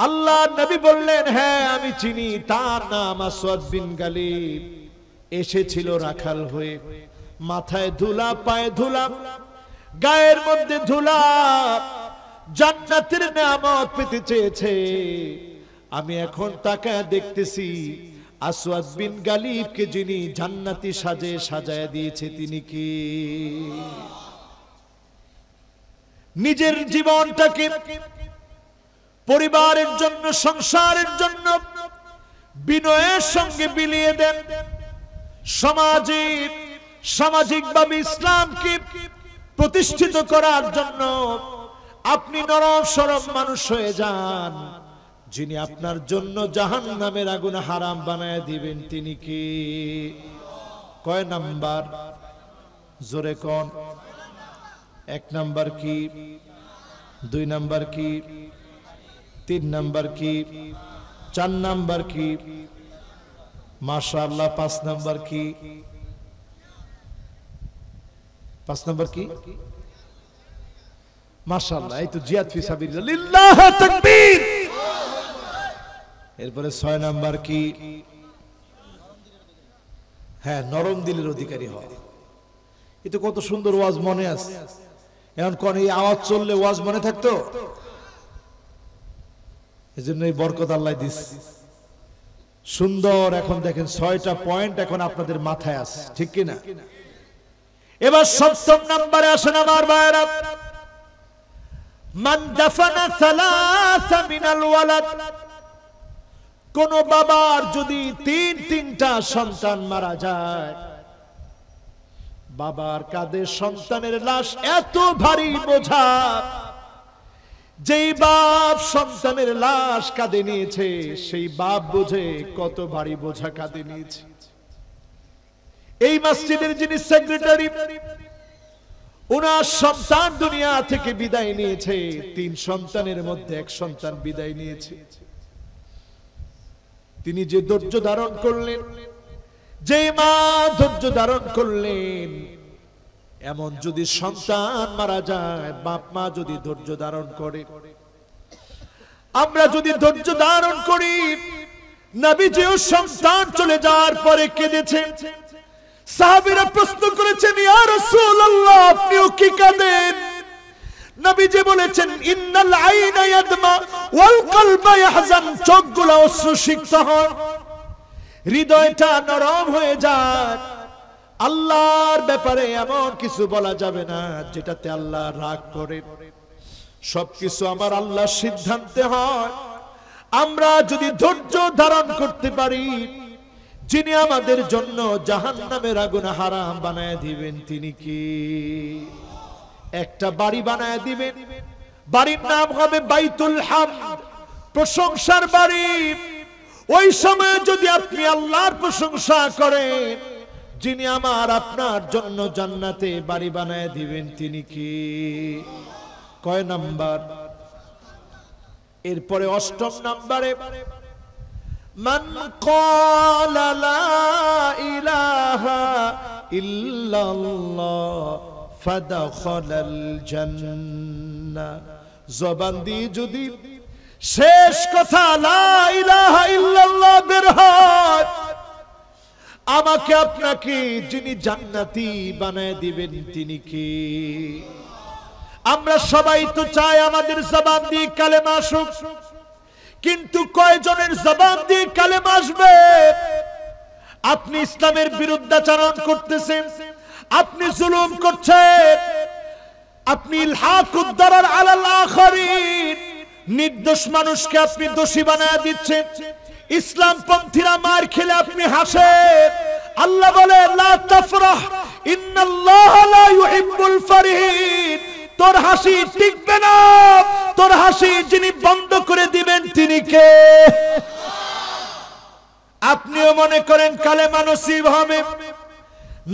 আল্লাহর নবী বললেন, হ্যাঁ আমি চিনি, তার নাম আসওয়াদ বিন গালিব। এসেছিল রাখাল হয়ে, মাথায় ধুলা, পায়ে ধুলা, গায়ের মধ্যে ধুলা, জান্নাতের নিয়ামত পেতে চেয়েছে। আমি এখন তাকায় দেখতেছি আসওয়াদ বিন গালিবকে যিনি জান্নাতি সাজে সাজায় দিয়েছে তিনি কি? নিজের জীবনটাকে পরিবারের জন্য, সংসারের জন্য বিনয়ের সঙ্গে বিলিয়ে দেন। সামাজিকভাবে ইসলামকে প্রতিষ্ঠিত করার জন্য আপনি নরম সরম মানুষ হয়ে যান। যিনি আপনার জন্য জাহান্নামের আগুন হারাম বানায় দিবেন তিনি কি? কয় নাম্বার? জোরে কোন? 1 নাম্বার কি? 2 নাম্বার কি? 3 নাম্বার কি? 4 নাম্বার কি? মাশাআল্লাহ 5 নাম্বার কি? 5 নাম্বার কি? মাশাআল্লাহ, এই তো জিহাদ ফি সাবিলিল্লাহ, লিল্লাহ তাকবীর। এরপরে 6 নাম্বার কি? হ্যাঁ, নরম দিলের অধিকারী হয়। এটা কত সুন্দর ওয়াজ মনে আছে। এখন কোন এই আওয়াজ চললে ওয়াজ মনে থাকতো? এজন্য এই বরকত আল্লাহ দিস সুন্দর। এখন দেখেন 6টা পয়েন্ট এখন আপনাদের মাথায় আছে, ঠিক কি না? এবার 7 নম্বরে আসেন আমার ভাইরা, মান দাফানা সালাসা মিনাল ওয়ালাদ। কোন বাবার যদি 3টা সন্তান মারা যায়, বাবার কাঁধে সন্তানের লাশ এত ভারী বোঝা, যেই বাপ সন্তানের লাশ কাঁধে নিয়েছে সেই বাপ বোঝে কত ভারী বোঝা কাঁধে নিয়েছে। এই মসজিদের যিনি সেক্রেটারি, ওনার সন্তান দুনিয়া থেকে বিদায় নিয়েছে। 3 সন্তানের মধ্যে 1 সন্তান বিদায় নিয়েছে। তিনি যে ধৈর্য ধারণ করলেন, যে মা ধৈর্য ধারণ করলেন, এমন যদি সন্তান মারা যায়, বাপ মা যদি ধৈর্য ধারণ করে, আমরা যদি ধৈর্য ধারণ করি, নবীজিও সন্তান চলে যাওয়ার পরে কেঁদেছেন। সাহাবীরা প্রশ্ন করেছেন, ইয়া রাসূলুল্লাহ আপনিও কি কাঁদেন? নবীজি বলেছেন, ইন্নাল আইনা ইয়াদমা ওয়াল কলবা ইয়াহজান, চোখগুলো অশ্রুসিক্ত হয়, হৃদয়টা নরম হয়ে যায়। আল্লাহর ব্যাপারে এমন কিছু বলা যাবে না যেটাতে আল্লাহ রাগ করে। সবকিছু আমার আল্লাহর সিদ্ধান্তে হয়। আমরা যদি ধৈর্য ধারণ করতে পারি, যিনি আমাদের জন্য জাহান্নামের আগুন হারাম বানায় দিবেন তিনি কি? একটা বাড়ি বানায় দিবেন, বাড়ির নাম হবে বাইতুল হামদ, প্রশংসার বাড়ি। ওই সময় যদি আপনি আল্লাহর প্রশংসা করেন, যিনি আমার আপনার জন্য জান্নাতে বাড়ি বানায় দিবেন তিনি কি? কয় নাম্বার? এরপরে অষ্টম নাম্বারে, মান ক্বালা লা ইলাহা ইল্লাল্লাহ ফাদখালাল জান্নাহ, জবান দিয়ে যদি শেষ কথা লা ইলাহা ইল্লাল্লাহ বের হয়, আমাকে আপনাকে যিনি জান্নাতি বানায় দিবেন তিনি কি? আমরা সবাই তো চাই আমাদের জবান দিয়ে কালেমা আসুক, কিন্তু কয়জনের জবান দিয়ে কালেমা আসবে? আপনি ইসলামের বিরুদ্ধাচরণ করতেছেন, আপনি জুলুম করছেন, আপনি ইলহাকুদ দারার আলাল আখারিন, নির্দোষ মানুষকে আপনি দোষী বানায় দিচ্ছেন। ইসলামপন্থীরা মার খেলে আপনি হাসেন। আল্লাহ বলে, লা তাফরাহ ইন্নাল্লাহা লা ইউহিব্বুল ফারিহিন, তোর হাসি টিকবে না। তোর হাসি যিনি বন্ধ করে দিবেন তিনি কে? আপনিও মনে করেন কালেমা নসিব হবে?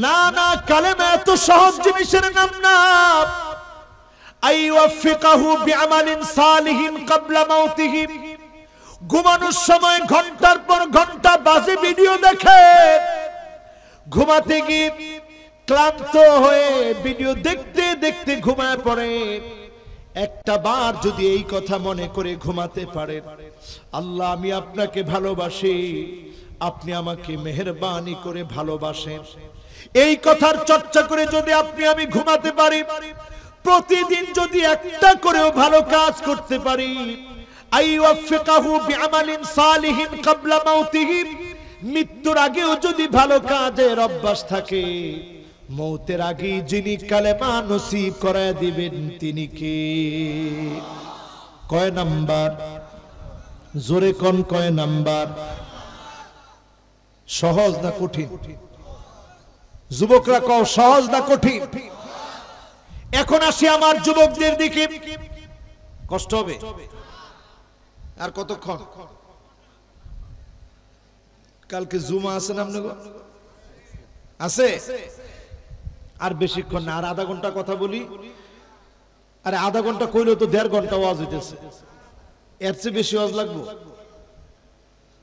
না না, কালেমা এত সহজ জিনিসের নাম না। আইওয়াফিকাহু বিআমালিন সালিহিন ক্বাবলা মাউতিহি, ঘুমানোর সময় ঘন্টার পর ঘন্টা বাজে ভিডিও দেখে, ঘুমাতে গিয়ে ক্লান্ত হয়ে ভিডিও দেখতে দেখতে ঘুমায় পড়ে। একটা বার যদি এই কথা মনে করে ঘুমাতে পারেন, আল্লাহ আমি আপনাকে ভালোবাসি, আপনি আমাকে মেহেরবানি করে ভালোবাসেন, এই কথার চর্চা করে যদি আপনি আমি ঘুমাতে পারি, প্রতিদিন যদি একটা করেও ভালো কাজ করতে পারি, আইওয়াফিকাহু বিআমালিন সালিহিন ক্বাবলা মাউতিহি, মৃত্যুর আগেও যদি ভালো কাজের অভ্যাস থাকে, মৌতের আগে যিনি কালেমা নসিব করায় দিবেন তিনি কে? কয় নাম্বার? জোরে কোন কয় নাম্বার? সহজ না কঠিন? যুবকরা কও সহজ না কঠিন? এখন আসি আমার যুবকদের দিকে। কষ্ট হবে আর কতক্ষণ? কালকে জুমা আছে না আপনাদের? আছে? আর বেশিক্ষণ না, আর আধা ঘন্টা কথা বলি। আরে আধা ঘন্টা কইলেও তো 1.5 ঘন্টা ওয়াজ হইতেছে, এর চেয়ে বেশি ওয়াজ লাগবে?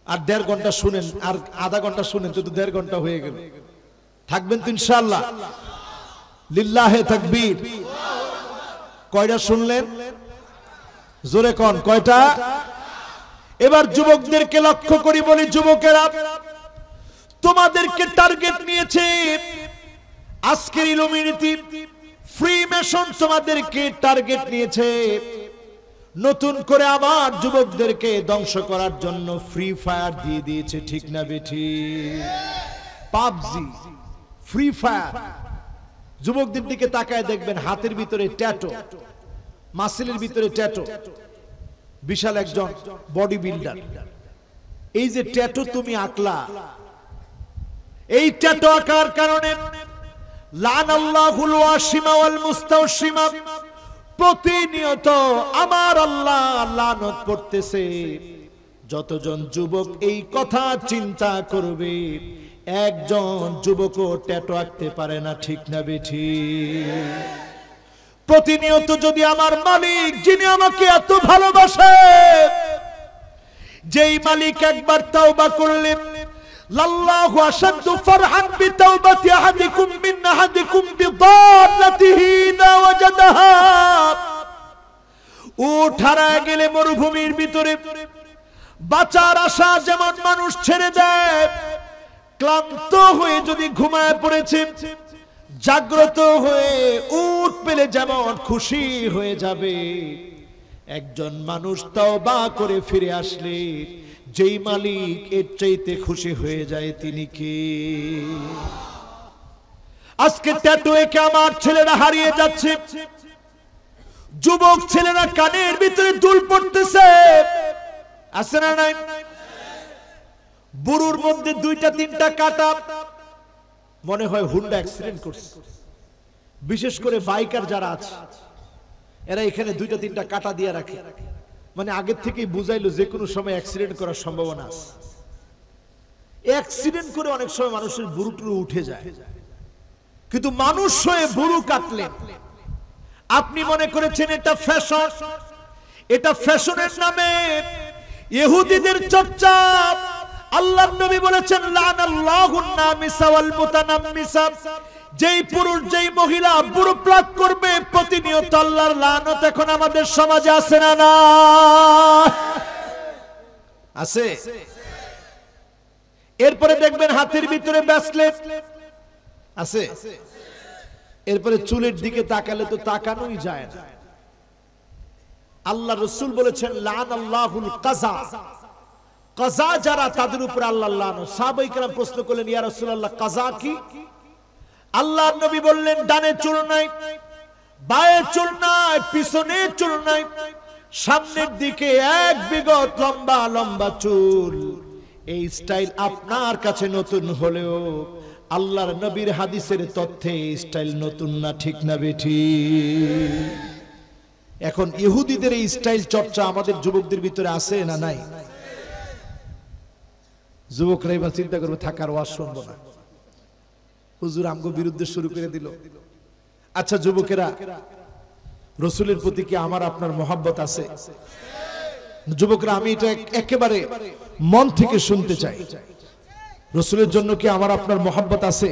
আর 1.5 ঘন্টা শুনেন, আর আধা ঘন্টা শুনেন তো 1.5 ঘন্টা হয়ে গেল। থাকবেন তো ইনশাআল্লাহ? লিল্লাহে তাকবীর। কয়টা শুনলেন? জোরে কোন কয়টা? এবার যুবকদেরকে লক্ষ্য করি, বলি যুবকেরা, তোমাদেরকে টার্গেট নিয়েছে আজকের ইলুমিনিটি ফ্রি মেশন, তোমাদেরকে টার্গেট নিয়েছে নতুন করে আমার যুবকদেরকে ধ্বংস করার জন্য ফ্রি ফায়ার দিয়ে দিয়েছে, ঠিক না বেঠি? PUBG, free fire. যুবকদের দিকে তাকায় দেখবেন হাতের ভিতরে ট্যাটু, মাসেলের ভিতরে ট্যাটু, বিশাল একজন বডি বিল্ডার। এই যে ট্যাটু তুমি আঁকলা, এই ট্যাটু আঁকার কারণে লানাল্লাহুল ওয়াসিমা ওয়াল মুস্তাওশিমা, প্রতিনিয়ত আমার আল্লাহ লানত পড়তেছে। যতজন যুবক এই কথা চিন্তা করবে, একজন যুবকও ট্যাটু আঁকতে পারে না, ঠিক না বেঠি? প্রতিনিয়ত যদি আমার মালিক, যিনি আমাকে এত ভালোবাসে, যেই মালিক একবার তাওবা করলে লাল্লাহু আশাদ্দু ফারহান বিতাওবাতি আহাদিকুম মিন আহাদিকুম বিদাল্লাতিহি না ওয়াজাদাহা। উট হারায় গেলে মরুভূমির ভিতরে বাঁচার আশা যেমন মানুষ ছেড়ে দেয়, ক্লান্ত হয়ে যদি ঘুমায় পড়েছে, জাগ্রত হয়ে উট পেলে যেমন খুশি হয়ে যাবে, একজন মানুষ তওবা করে ফিরে আসলে যেই মালিক এর চাইতে খুশি হয়ে যায় তিনি কে? আজকে ট্যাটুয়ে কে আমার ছেলেরা হারিয়ে যাচ্ছে, যুবক ছেলেরা কানের ভিতরে দুল পড়তেছে, আছে না নাই? বুড়োর মধ্যে দুইটা তিনটা কাটা, মনে হয় হুন্ডা অ্যাক্সিডেন্ট করছে। বিশেষ করে বাইকার যারা আছে এরা এখানে দুইটা তিনটা কাটা দিয়ে রাখে, মানে আগের থেকেই বুঝাইলো যে কোনো সময় অ্যাক্সিডেন্ট করার সম্ভাবনা আছে। অ্যাক্সিডেন্ট করে অনেক সময় মানুষের বুড়ো টুরু উঠে যায়, কিন্তু মানুষ হয়ে বুড়ো কাটলেন আপনি মনে করেছেন এটা ফ্যাশন। এটা ফ্যাশনের নামে ইহুদিদের চর্চা। আল্লাহর নবী বলেছেন লানাল্লাহুন নামিসা ওয়াল মুতানাম্মিসা, যেই পুরুষ যেই মহিলা বুড়ো প্লাগ করবে প্রতিনিয়ত আল্লাহর লানত এখন আমাদের সমাজে আছে না না? আছে। এরপরে দেখবেন হাতের ভিতরে ব্রেসলেট আছে, এরপরে চুলের দিকে তাকালে তো তাকানোই যায় না। আল্লাহ রাসূল বলেছেন লানাল্লাহুল কাযা, কাযা যারা তাদের উপর আল্লাহর লানত। সাহাবায়ে কেরাম প্রশ্ন করলেন ইয়া রাসূলুল্লাহ কাযা কি? আল্লাহর নবী বললেন ডানে চুল নাই, বায়ে চুল নাই, পিছনে চুল নাই, সামনের দিকে এক বিগত লম্বা লম্বা চুল। এই স্টাইল আপনার কাছে নতুন হলেও আল্লাহর নবীর হাদিসের তথ্যে এই স্টাইল নতুন না, ঠিক না বেঠি? এখন ইহুদিদের এই স্টাইল চর্চা আমাদের যুবকদের ভিতরে আছে না নাই? যুবকরা এবার চিন্তা করবে থাকার ওয়াজ শুনবো না, হুজুর আমগো বিরুদ্ধে শুরু করে দিল। আচ্ছা যুবকেরা, রসুলের প্রতি কি আমার আপনার মহব্বত আছে? যুবকরা আমি এটা একেবারে মন থেকে শুনতে চাই, রসুলের জন্য কি আমার আপনার মহব্বত আছে?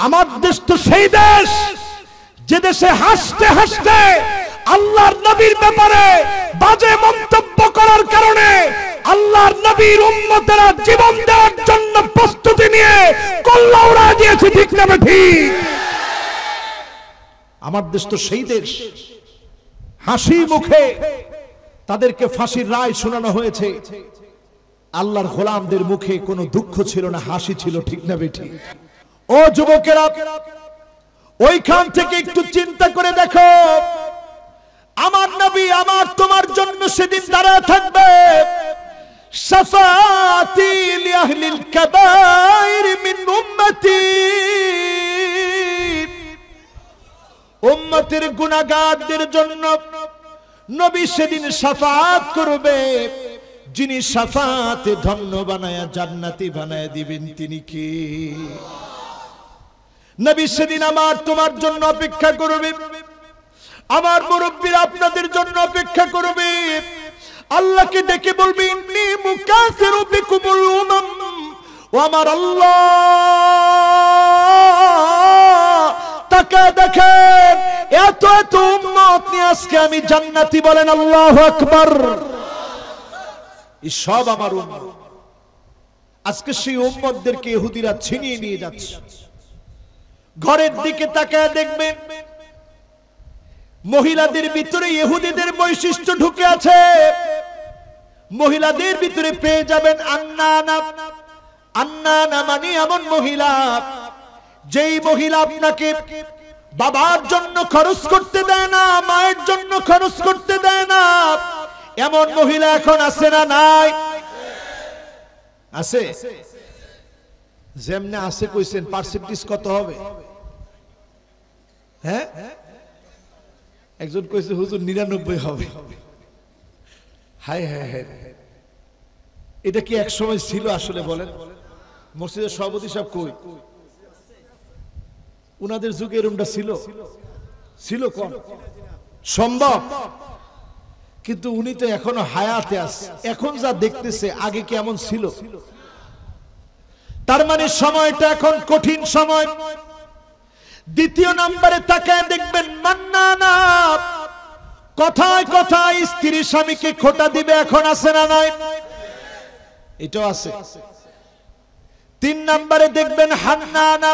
আমার দেশ তো সেই দেশ যে দেশে হাসতে হাসতে আল্লাহর নবীর ব্যাপারে বাজে মন্তব্য করার কারণে আল্লাহর নবীর উম্মতেরা জীবন দেওয়ার জন্য প্রস্তুতি নিয়ে কল্লা উড়া দিয়েছে, ঠিক না ঠিক? আমার দেশ তো সেই দেশ হাসি মুখে তাদেরকে ফাঁসির রায় শোনানো হয়েছে, আল্লাহর গোলামদের মুখে কোনো দুঃখ ছিল না, হাসি ছিল, ঠিক না বেঠিক? ও যুবকেরা, ওইখান থেকে একটু চিন্তা করে দেখো, আমার নবী আমার তোমার জন্য সেদিন দাঁড়ায় থাকবে। শাফাআতি লিআহলিল কাবাইর মিন উম্মতি, উম্মতের গুনাহগারদের জন্য নবী সেদিন শাফাআত করবে। যিনি শাফাআতে ধন্য বানায়া জান্নাতি বানায়া দিবেন তিনি কে? নবী সেদিন আমার তোমার জন্য অপেক্ষা করবে, আমার মুরব্বীরা আপনাদের জন্য অপেক্ষা করবে। আল্লাহকে ডেকে বলবে ইন্নী মুকাসিরু বিকুমুল উমাম, ও আমার আল্লাহ তাকে দেখেন এত এত উম্মত নিয়ে আজকে আমি জান্নাতি, বলেন আল্লাহু আকবার। এই সব আমার উম্মত। আজকে সেই উম্মতদেরকে ইহুদিরা ছিনিয়ে নিয়ে যাচ্ছে। ঘরের দিকে তাকায় দেখবেন মহিলাদের ভিতরে ইহুদিদের বৈশিষ্ট্য ঢুকে আছে। মহিলাদের ভিতরে পেয়ে যাবেন আন্নানা। আন্নানা মানে এমন মহিলা, যেই মহিলা আপনাকে বাবার জন্য খরচ করতে দেয় না, মায়ের জন্য খরচ করতে দেয় না, এমন মহিলা এখন আছে না নাই? আছে। যেমনে আছে কইছেন পার্সেন্টেজ কত হবে? হ্যাঁ, একজন কইছে হুজুর 99 হবে। হায় হায় হায়, এটা কি এক সময় ছিল আসলে? বলেন মসজিদের সভাপতি সাহেব কই? উনাদের যুগে এরকমটা ছিল? ছিল কম সম্ভব, কিন্তু উনি তো এখনো হায়াতে আছে। এখন যা দেখতেছে আগে কি এমন ছিল? তার মানে সময়টা এখন কঠিন সময়। দ্বিতীয় নম্বরে তাকায় দেখবেন মান্নানা, কথায় কথায় স্ত্রী স্বামীকে খোঁটা দিবে, এখন আছে না নাই? এটাও আছে। তিন নম্বরে দেখবেন হান্নানা,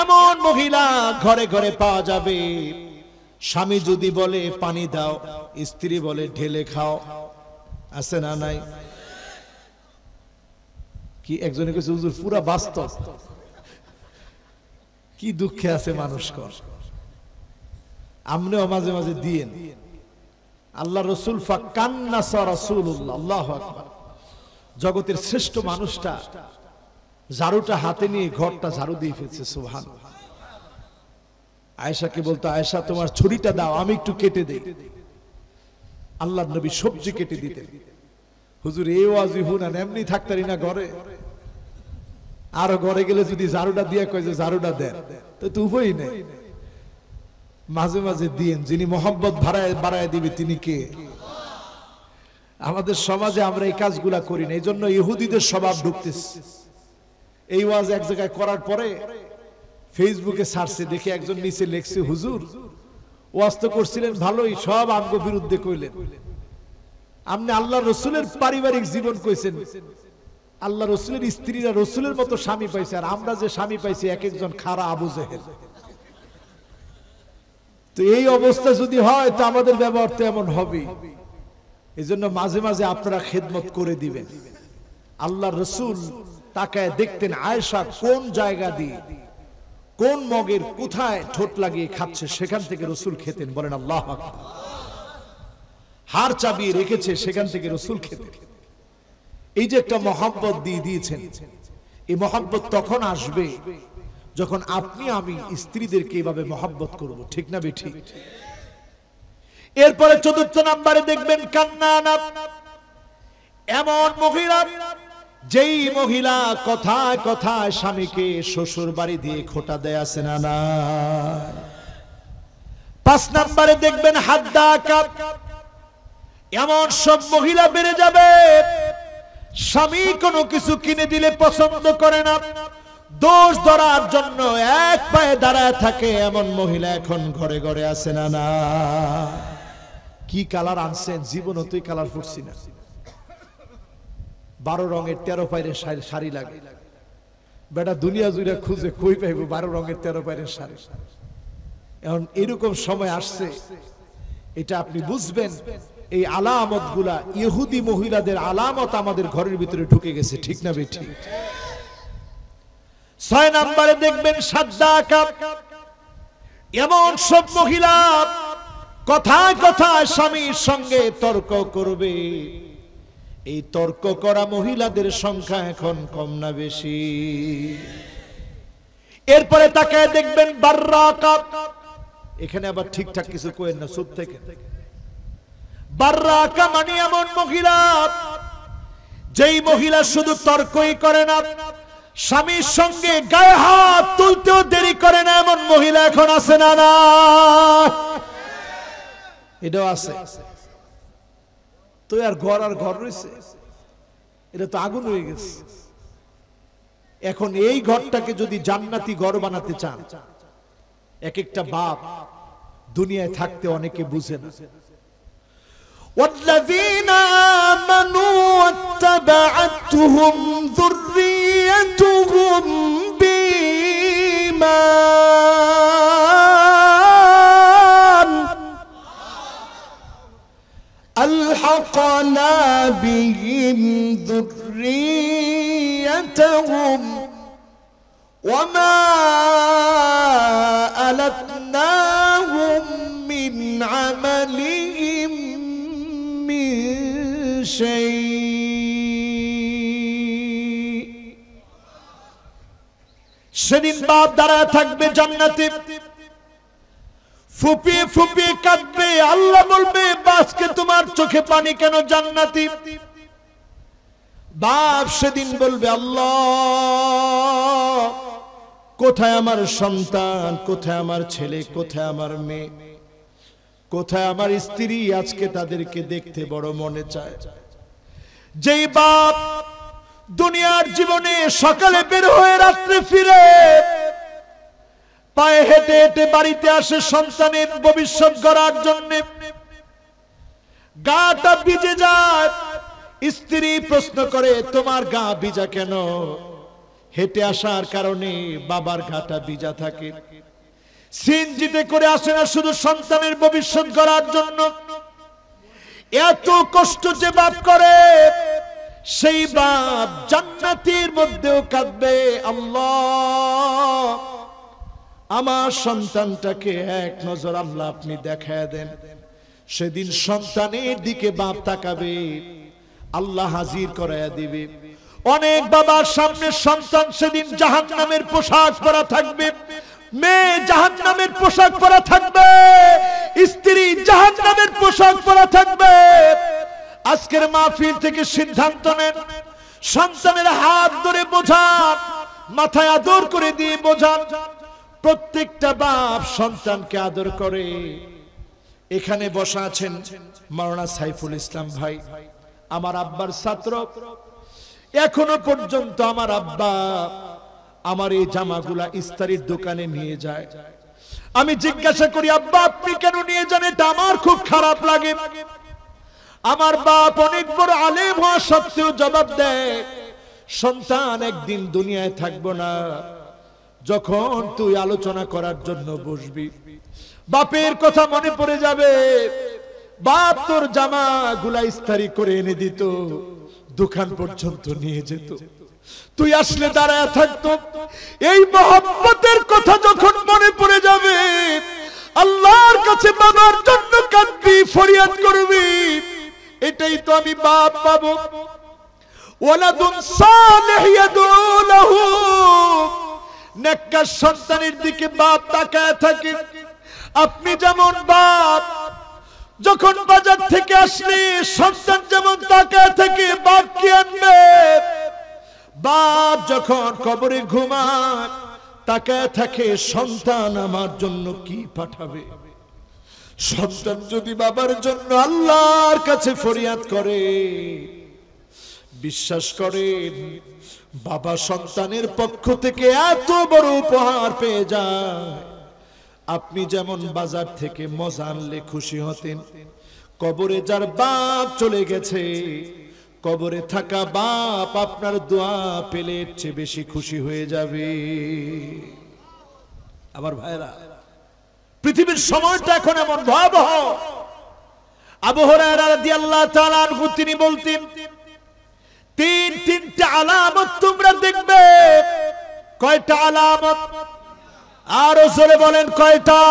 এমন মহিলা ঘরে ঘরে পাওয়া যাবে, স্বামী যদি বলে পানি দাও, স্ত্রী বলে ঢেলে খাও, আছে না নাই? কি একজনে কইছে হুজুর পুরা বাস্তব। কি দুঃখে আছে মানুষ। আমরাও মাঝে মাঝে দিয়েন। আল্লাহ রসুল ফাকান্নাসা রাসূলুল্লাহ, আল্লাহু আকবার। জগতের শ্রেষ্ঠ মানুষটা ঝাড়ুটা হাতে নিয়ে ঘরটা ঝাড়ু দিয়ে ফেলছে, সুবহানাল্লাহ। আয়েশাকে বলতো, আয়েশা তোমার ছুরিটা দাও, আমি একটু কেটে দেই। আল্লাহর নবী সবজি কেটে দিতেন। হুজুর এই ওয়াজি হুনান, এমনি থাকতারি না ঘরে, আরো ঘরে গেলে যদি ঝাড়ুটা দিয়ে কয় যে ঝাড়ুটা দেন, তো উভয়ই নেই। মাঝে মাঝে দিন, যিনি মোহাম্মত বাড়ায় দিবে তিনি কে? আমাদের সমাজে আমরা এই কাজগুলা করি না, এই জন্য ইহুদিদের স্বভাব ঢুকতেছে। এই ওয়াজ এক জায়গায় করার পরে ফেসবুকে সার্চে দেখে একজন নিচে লেখছে, হুজুর ওয়াজ তো করছিলেন ভালোই, সব আমগো বিরুদ্ধে কইলেন, আপনি আল্লাহ রসুলের পারিবারিক জীবন কইছেন, আল্লাহ রসুলের স্ত্রীরা রসুলের মতো স্বামী পাইছে, আর আমরা যে স্বামী পাইছি এক একজন খারা আবু জেহেল। তো এই অবস্থা যদি হয় তো আমাদের ব্যবহার তো এমন হবে। এই জন্য মাঝে মাঝে আপনারা খেদমত করে দিবেন। আল্লাহ রসুল তাকায় দেখতেন আয়েশা কোন জায়গা দিয়ে, কোন মগের কোথায় ঠোঁট লাগিয়ে খাচ্ছে, সেখান থেকে রসুল খেতেন। বলেন আল্লাহু আকবার। হার চাবিয়ে রেখেছে, সেখান থেকে রসুল খেতেন। এই যে একটা মহব্বত দিয়ে দিয়েছেন, এই মহব্বত তখন আসবে যখন আপনি আমি স্ত্রীদেরকে এভাবে মহব্বত করব, ঠিক না বেঠিক? এরপরে চতুর্থ নম্বরে দেখবেন কান্নানা, এমন মহিলা যেই মহিলা কথায় কথায় স্বামীকে শ্বশুর বাড়ি দিয়ে খোঁটা দেয়, আছে না না? পাঁচ নম্বরে দেখবেন হাদ্দাকা, এমন সব মহিলা বেড়ে যাবে, স্বামী কোনো কিছু কিনে দিলে পছন্দ করে না, দোষ ধরার জন্য এক পায়ে দাঁড়ায় থাকে, এমন মহিলা এখন ঘরে ঘরে আছে না না? কি কালার আনছেন, জীবন তুই কালার ফুটছি না। 12 রঙের 13 পায়ের শাড়ি লাগে, বেটা দুনিয়া জুড়ে খুঁজে কই পাইব 12 রঙের 13 পায়ের শাড়ি। এখন এরকম সময় আসছে, এটা আপনি বুঝবেন। এই আলামত গুলা ইহুদি মহিলাদের আলামত আমাদের ঘরের ভিতরে ঢুকে গেছে, ঠিক না বেঠিক? 6 নম্বরে দেখবেন সাদ্দাকা, এমন সব মহিলা কথায় কথায় স্বামীর সঙ্গে তর্ক করবে। এই তর্ক করা মহিলাদের সংখ্যা এখন কম না বেশি? এরপরে তাকায় দেখবেন বাররাকা, এখানে আবার ঠিকঠাক কিছু কইেন না, চুপ থেকে। বাররাকা মানে এমন মহিলা, যেই মহিলা শুধু তর্কই করে না, স্বামীর সঙ্গে গায়ে হাত তুলতেও দেরি করে না, এমন মহিলা এখন আছে না না? এটাও আছে। তো আর ঘর রয়েছে, এটা তো আগুন হয়ে গেছে। এখন এই ঘরটাকে যদি জান্নাতি ঘর বানাতে চান, এক একটা বাপ দুনিয়ায় থাকতে অনেকে বুঝে না। والذين آمنوا واتبعتهم ذريتهم بإيمان ألحقنا بهم ذريتهم وما ألتناهم من عملهم من شيء সেদিন বাপ দাঁড়ায় থাকবে জান্নাতে, ফুপিয়ে ফুপিয়ে কাঁদবে। আল্লাহ বলবে, বাসকে তোমার চোখে পানি কেন জান্নাতি? বাপ সেদিন বলবে, আল্লাহ কোথায় আমার সন্তান, কোথায় আমার ছেলে, কোথায় আমার মেয়ে, কোথায় আমার স্ত্রী? আজকে তাদেরকে দেখতে বড় মনে চায়। যেই বাপ দুনিয়ার জীবনে সকালে বের হয়ে রাত্রে ফিরে, পায়ে হেঁটে হেঁটে বাড়িতে আসে সন্তানের ভবিষ্যৎ গড়ার জন্য। গাটা ভিজে যায়, স্ত্রী প্রশ্ন করে তোমার গা ভিজা কেন? হেঁটে আসার কারণে বাবার গাটা ভিজা থাকে। সিএনজিতে করে আসে না শুধু সন্তানের ভবিষ্যৎ গড়ার জন্য। এত কষ্ট যে বাপ করে, সেই বাপ জান্নাতের মধ্যেও কাঁদবে, আল্লাহ আমার সন্তানটাকে এক নজর আল্লাহ আপনি দেখায় দেন। সেদিন সন্তানের দিকে বাপ তাকাবে, আল্লাহ হাজির করায়া দিবে। অনেক বাবার সামনে সন্তান সেদিন জাহান্নামের পোশাক পরা থাকবে, মেয়ে জাহান্নামের পোশাক পরা থাকবে, স্ত্রী জাহান্নামের পোশাক পরা থাকবে। আজকের মাহফিল থেকে সিদ্ধান্ত নেন, সন্তানের হাত ধরে বোঝান, মাথায় আদর করে দিয়ে বোঝান। প্রত্যেকটা বাপ সন্তানকে আদর করে। এখানে বসা আছেন মাওলানা সাইফুল ইসলাম ভাই, আমার আব্বার ছাত্র। এখনো পর্যন্ত আমার আব্বা আমার এই জামাগুলা ইস্তারির দোকানে নিয়ে যায়। আমি জিজ্ঞাসা করি, আব্বা আপনি কেন নিয়ে যান? এটা আমার খুব খারাপ লাগে। আমার বাপ অনেক বড় আলেম হওয়া সত্ত্বেও জবাব দেয়, সন্তান একদিন দুনিয়ায় থাকবো না, যখন তুই আলোচনা করার জন্য বসবি বাপের কথা মনে পড়ে যাবে। বাপ তোর জামা গুলা ইস্তারি করে এনে দিত, দোকান পর্যন্ত নিয়ে যেত, তুই আসলে দাঁড়ায় থাকতো। এই মহব্বতের কথা যখন মনে পড়ে যাবে, আল্লাহর কাছে বাবার জন্য কাঁদবি, ফরিয়াদ করবি, এটাই তো আমি বাপ পাবো। ওয়ালাদুন সালিহ ইয়াদউ লাহু, নেককার সন্তানের দিকে বাপ তাকায় থাকে। আপনি যেমন বাপ যখন বাজার থেকে আসলে সন্তান যেমন তাকায় থাকে, বাপ কি আনবে? বাপ যখন কবরে ঘুমায় তাকায় থাকে, সন্তান আমার জন্য কি পাঠাবে? সন্তান যদি বাবার জন্য আল্লাহর কাছে ফরিয়াদ করে, বিশ্বাস করেন বাবা সন্তানের পক্ষ থেকে এত বড় উপহার পেয়ে যায়। আপনি যেমন বাজার থেকে মজা আনলে খুশি হতেন, কবরে যার বাপ চলে গেছে, কবরে থাকা বাপ আপনার দোয়া পেলে এর চেয়ে বেশি খুশি হয়ে যাবে। আমার ভাইরা, পৃথিবীর সময়টা এখন এমন ভয়াবহ। আবু হুরায়রা রাদিয়াল্লাহু তাআলা আনহু তিনি বলতেন, তিনটা আলামত তোমরা দেখবে। কয়টা আলামত? আরো জোরে বলেন, কয়টা?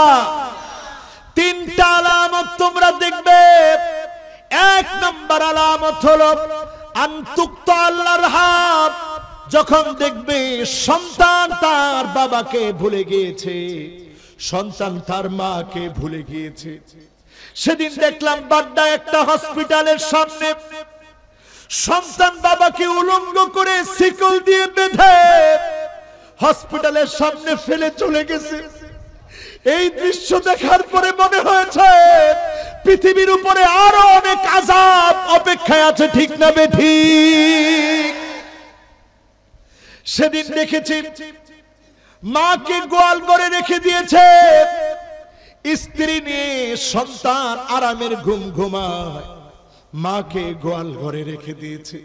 তিনটা আলামত তোমরা দেখবে। এক নম্বর আলামত হলো আনতুক্তা আল্লাহর হাত। যখন দেখবে সন্তান তার বাবাকে ভুলে গিয়েছে, সন্তান তার মাকে ভুলে গিয়েছে। সেদিন দেখলাম বাড্ডা একটা হসপিটালের সামনে সন্তান বাবাকে উলঙ্গ করে শিকল দিয়ে বেঁধে হসপিটালের সামনে ফেলে চলে গেছে। এই দৃশ্য দেখার পরে মনে হয়েছে পৃথিবীর উপরে আরো অনেক আযাব অপেক্ষায় আছে, ঠিক না বেঠিক? সেদিন দেখেছি মাকে গোয়াল করে রেখে দিয়েছে, স্ত্রী নিয়ে সন্তান আরামের ঘুম ঘুমায়, মাকে গোয়াল ঘরে রেখে দিয়েছে।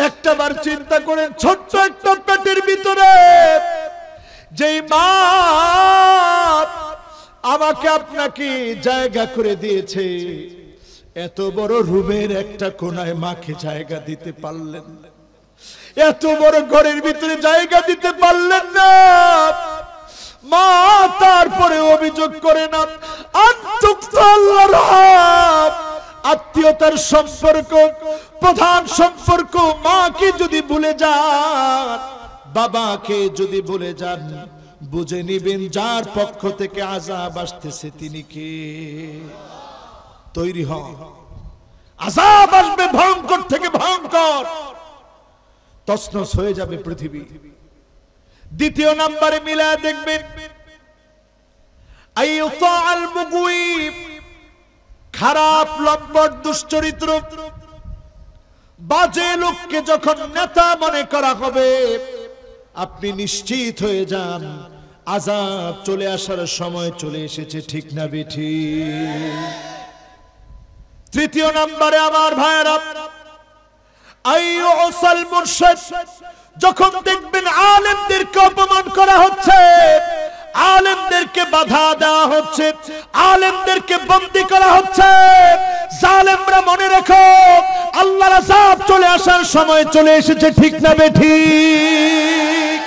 একটাবার চিন্তা করেন, ছোট্ট একটা পেটের ভিতরে যেই মা আমাকে আপনাকে জায়গা করে দিয়েছে, এত বড় রুমের একটা কোনায় মাকে জায়গা দিতে পারলেন না, এত বড় ঘরের ভিতরে জায়গা দিতে পারলেন না। মা তারপরে অভিযোগ করে না, আল্লাহর হাত, আত্মীয়তার সম্পর্ক, প্রধান সম্পর্ক, মাকে যদি ভুলে যান, বাবাকে যদি ভুলে যান, বুঝে নিবেন যার পক্ষ থেকে আযাব আসতেছে তিনি কে। তৈরি হন, আযাব আসবে ভয়ঙ্কর থেকে ভয়ঙ্কর, তছনছ হয়ে যাবে পৃথিবী। দ্বিতীয় নম্বরে মিলায় দেখবেন আইয়ুতাআল মুগওয়ি, খারাপ লম্পট দুশ্চরিত্র বাজে লোককে যখন নেতা মনে করা হবে, আপনি নিশ্চিত হয়ে যান আযাব চলে আসার সময় চলে এসেছে। ঠিক না বেঠিক? তৃতীয় নম্বরে আমার ভাইয়েরা, আইয়ুসাল মুরশিদ, যখন দেখবেন আলেমদেরকে অপমান করা হচ্ছে, আলেমদেরকে বাধা দেওয়া হচ্ছে, আলেমদেরকে বন্দী করা হচ্ছে, জালেমরা মনে রেখো আল্লাহর আযাব চলে আসার সময় চলে এসেছে। ঠিক না বেঠিক?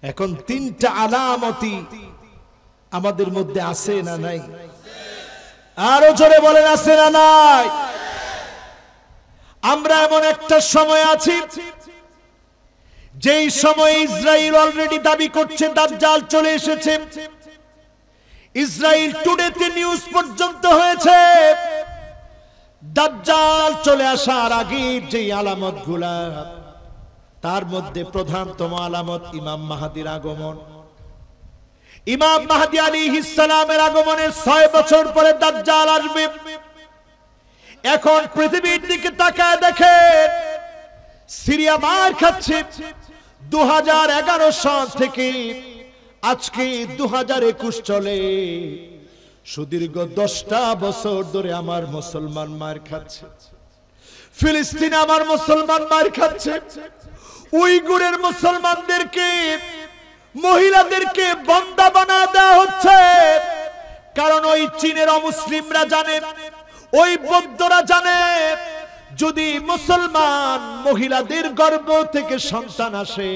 এখন তিনটা আলামতি আমাদের মধ্যে আছে না নাই? আরো জোরে বলেন, আছে না নাই? আমরা এমন একটা সময় আছি যেই সময় ইসরায়েল অলরেডি দাবি করছে দাজ্জাল চলে এসেছে। ইসরায়েল টুডেতে নিউজ পর্যন্ত হয়েছে দাজ্জাল চলে আসার আগে যে আলামতগুলা, তার মধ্যে প্রধানতম আলামত ইমাম মাহদীর আগমন। ইমাম মাহদী আলাইহিস সালামের আগমনের 6 বছর পরে দাজ্জাল আসবে। এখন পৃথিবীর দিকে তাকায় দেখে সিরিয়া মার খাচ্ছে 2011 সাল থেকে আজকে 2021 চলে। সুদীর্ঘ 10টা বছর ধরে আমার মুসলমান মার খাচ্ছে। ফিলিস্তিন আমার মুসলমান মার খাচ্ছে। উইগুরের মুসলমানদেরকে, মহিলাদেরকে বন্দা বানায় দেওয়া হচ্ছে। কারণ ওই চীনের অমুসলিমরা জানে, ওই বৌদ্ধরা জানে, যদি মুসলমান মহিলাদের গর্ভ থেকে সন্তান আসে,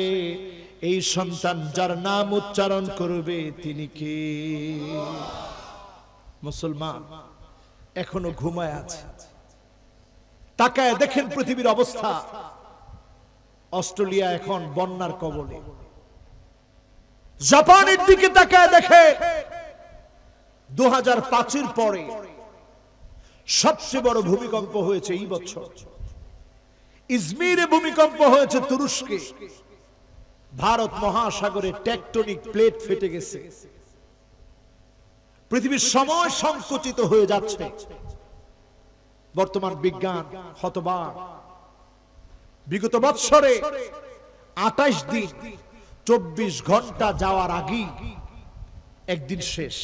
এই সন্তান যার নাম উচ্চারণ করবে তিনি কে? মুসলমান এখনো ঘুমায় আছে। তাকায় দেখেন পৃথিবীর অবস্থা। অস্ট্রেলিয়া এখন বন্যার কবলে। জাপানের দিকে তাকায় দেখে 2005-এর পরে সবচেয়ে বড় ভূমিকম্প হয়েছে এই বছর। ইজমিরে ভূমিকম্প হয়েছে তুরস্কে। ভারত মহাসাগরে টেকটনিক প্লেট ফেটে গেছে। পৃথিবীর সময় সংকুচিত হয়ে যাচ্ছে। বর্তমান বিজ্ঞান হতবাক। বিগত বছরে 28 দিন 24 ঘন্টা যাওয়ার আগেই একদিন শেষ।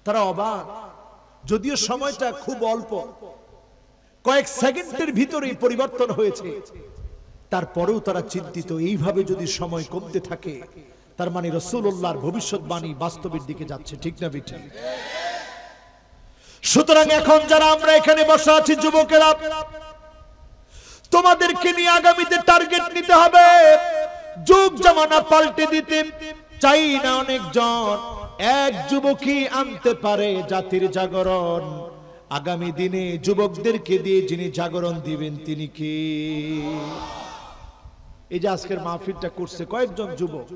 তারা অবাক, যদিও সময়টা খুব অল্প, কয়েক সেকেন্ডের ভিতরেই পরিবর্তন হয়েছে, তারপরেও তারা চিন্তিত এইভাবে যদি সময় কমতে থাকে তার মানে রাসূলুল্লাহর ভবিষ্যৎবাণী বাস্তবের দিকে যাচ্ছে। ঠিক না বেঠিক? সুতরাং এখন যারা আমরা এখানে বসে আছি যুবকেরা, তোমাদেরকে নিয়ে আগামীতে টার্গেট নিতে হবে। যুগ জামানা পাল্টে দিতে চাই না অনেকজন, এক যুবকই আনতে পারে জাতির জাগরণ। আগামী দিনে যুবকদেরকে দিয়ে যিনি জাগরণ দিবেন তিনি কে? এই যে আজকের মাহফিলটা করছে কয়েকজন যুবক।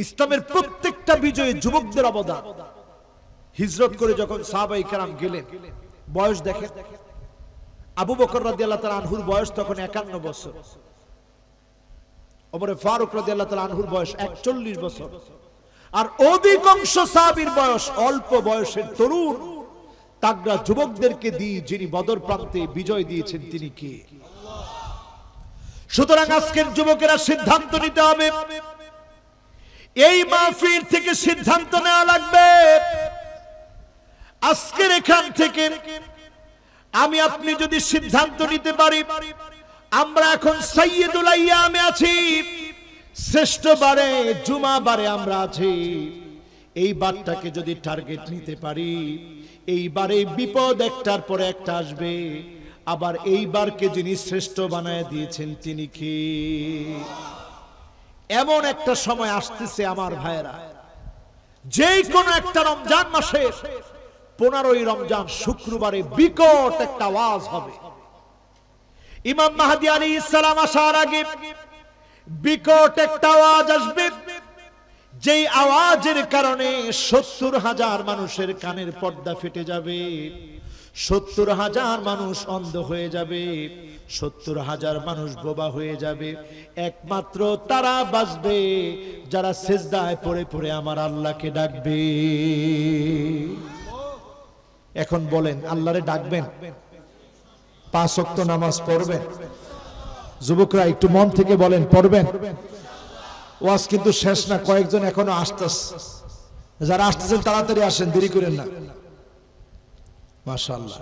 ইসলামের প্রত্যেকটা বিজয়ে যুবকদের অবদান। হিজরত করে যখন সাহাবায়ে কেরাম গেলেন, বয়স দেখেন, আবু বকর রাদিয়াল্লাহু তাআলা আনহুর বয়স তখন 51 বছর, ওমর ফারুক রাদিয়াল্লাহু তাআলা আনহুর বয়স 41 বছর, আর অধিকাংশ সাহাবীর বয়স অল্প বয়সের তরুণ তাগড়া যুবকদেরকে দিয়ে যিনি বদর প্রান্তে বিজয় দিয়েছেন তিনি কে? সুতরাং আজকের যুবকেরা সিদ্ধান্ত নিতে হবে। এই মাহফিল থেকে সিদ্ধান্ত নেওয়া লাগবে। আজকের এখান থেকে আমি আপনি যদি সিদ্ধান্ত নিতে পারি, আমরা এখন সাইয়্যিদুল আইয়ামে আছি, শ্রেষ্ঠ বারে, জুমা বারে আমরা আছি। এই বারটাকে যদি টার্গেট নিতে পারি, এইবারে বিপদ একটার পরে একটা আসবে। আবার এইবারকে যিনি শ্রেষ্ঠ বানায় দিয়েছেন তিনি কে? এমন একটা সময় আসতেছে আমার ভাইয়েরা, যেই কোন একটা রমজান মাসে 15ই রমজান শুক্রবারে বিকট একটা আওয়াজ হবে। ইমাম মাহদী আলাইহিস সালাম আসার আগে বিকট একটা আওয়াজ আসবে, যেই আওয়াজের কারণে 70,000 মানুষের কানের পর্দা ফেটে যাবে, 70,000 মানুষ অন্ধ হয়ে যাবে, 70,000 মানুষ বোবা হয়ে যাবে। একমাত্র তারা বাঁচবে যারা সিজদায় পড়ে পড়ে আমার আল্লাহকে ডাকবে। এখন বলেন, আল্লাহরে ডাকবেন? 5 ওয়াক্ত নামাজ পড়বেন? যুবকরা একটু মন থেকে বলেন পড়বেন? ওয়াজ কিন্তু শেষ না, কয়েকজন এখনো আসতেছে। যারা আসতেছেন তাড়াতাড়ি আসেন, দেরি করেন না। মাশাআল্লাহ,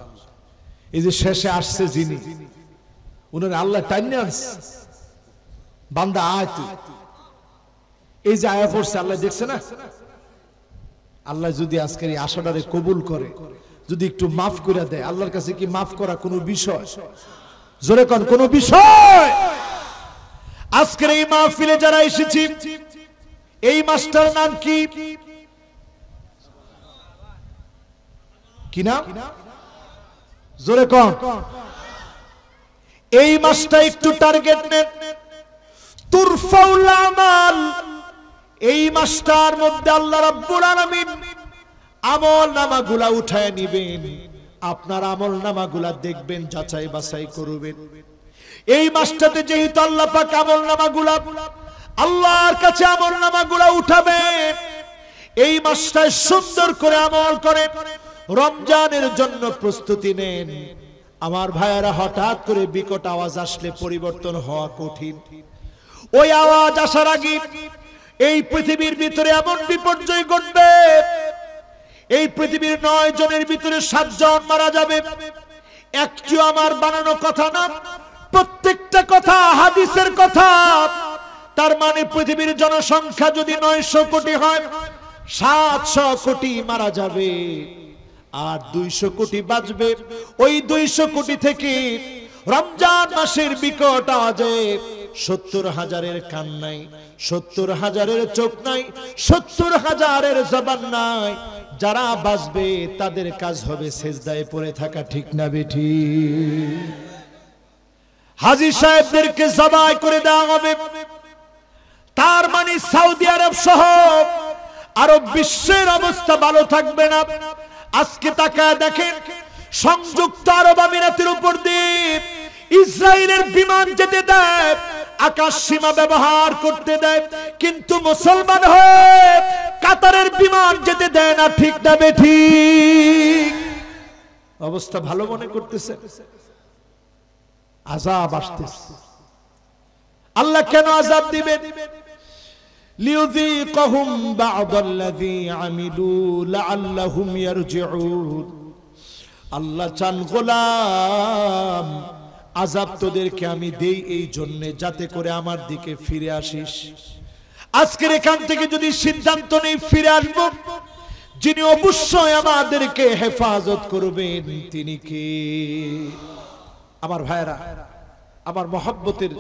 এই যে শেষে আসছে যিনি, উনার আল্লাহ টাইনে আনছে, বান্দা আয় তুই। এই যে আয়া পড়ছে, আল্লাহ দেখছে না? আল্লাহ যদি আজকের এই আশাটারে কবুল করে, যদি একটু মাফ করে দেয়, আল্লাহর কাছে কি মাফ করা কোনো বিষয়? জোরে কোন কোনো বিষয়? আজকের এই মাহফিলে যারা এসেছি, এই মাসটার নাম কি? কি নাম? জোরে কোন। এই মাসটা একটু টার্গেট নেন, তুরফাউল আমাল। এই মাসটার মধ্যে আল্লাহ রাব্বুল আলামিন আমল নামাগুলা উঠায় নিবেন। আপনার আমল নামাগুলা দেখবেন, যাচাই বাছাই করবেন। এই মাসটাতে যেহেতু আল্লাহ পাক আমল নামাগুলা, আল্লাহর কাছে আমল নামাগুলা উঠাবেন, এই মাসটায় সুন্দর করে আমল করে রমজানের জন্য প্রস্তুতি নেন। আমার ভাইয়েরা, হঠাৎ করে বিকট আওয়াজ আসলে পরিবর্তন হওয়া কঠিন। ওই আওয়াজ আসার আগে এই পৃথিবীর ভিতরে এমন বিপর্যয় ঘটবে, এই পৃথিবীর 9 জনের ভিতরে 7 জন মারা যাবে। একটু আমার বানানো কথা না, প্রত্যেকটা কথা হাদিসের কথা। তার মানে পৃথিবীর জনসংখ্যা যদি 900 কোটি হয়, 700 কোটি মারা যাবে, আর 200 কোটি বাঁচবে। ওই 200 কোটি থেকে রমজান মাসের বিকট আওয়াজে 70,000-এর কান নাই, 70,000-এর চোখ নাই, 70,000-এর জবান নাই। যারা বাঁচবে তাদের কাজ হবে সেজদায় পড়ে থাকা, ঠিক না বেঠি? হাজী সাহেবদেরকে জবাই করে দেওয়া হবে। তার মানে সৌদি আরব সহ আরব বিশ্বের অবস্থা ভালো থাকবে না। আজকে তাকায় দেখেন, সংযুক্ত আরব আমিরাতের উপর দিয়ে ইসরায়েলের বিমান যেতে দেয়, আকাশ সীমা ব্যবহার করতে দেয়, কিন্তু মুসলমান হয়ে কাতারের বিমান যেতে দেয় না, ঠিক না বেঠিক? অবস্থা ভালো মনে করতেছে, আযাব আসতেছে। আল্লাহ কেন আযাব দিবেন? লিউযীকাহুম বা'দাল্লাযী আমিলু লাআল্লাহুম ইয়ারজিউন। আল্লাহ চান গোলাম, আযাব তোদেরকে আমি দেই এই জন্য যাতে করে আমার দিকে ফিরে আসিস। আজকের এখান থেকে যদি সিদ্ধান্ত নেই ফিরে আসবো, যিনি অবশ্যই আমাদেরকে হেফাজত করবেন তিনি কে? আমার ভাইরা, আমার মহব্বতের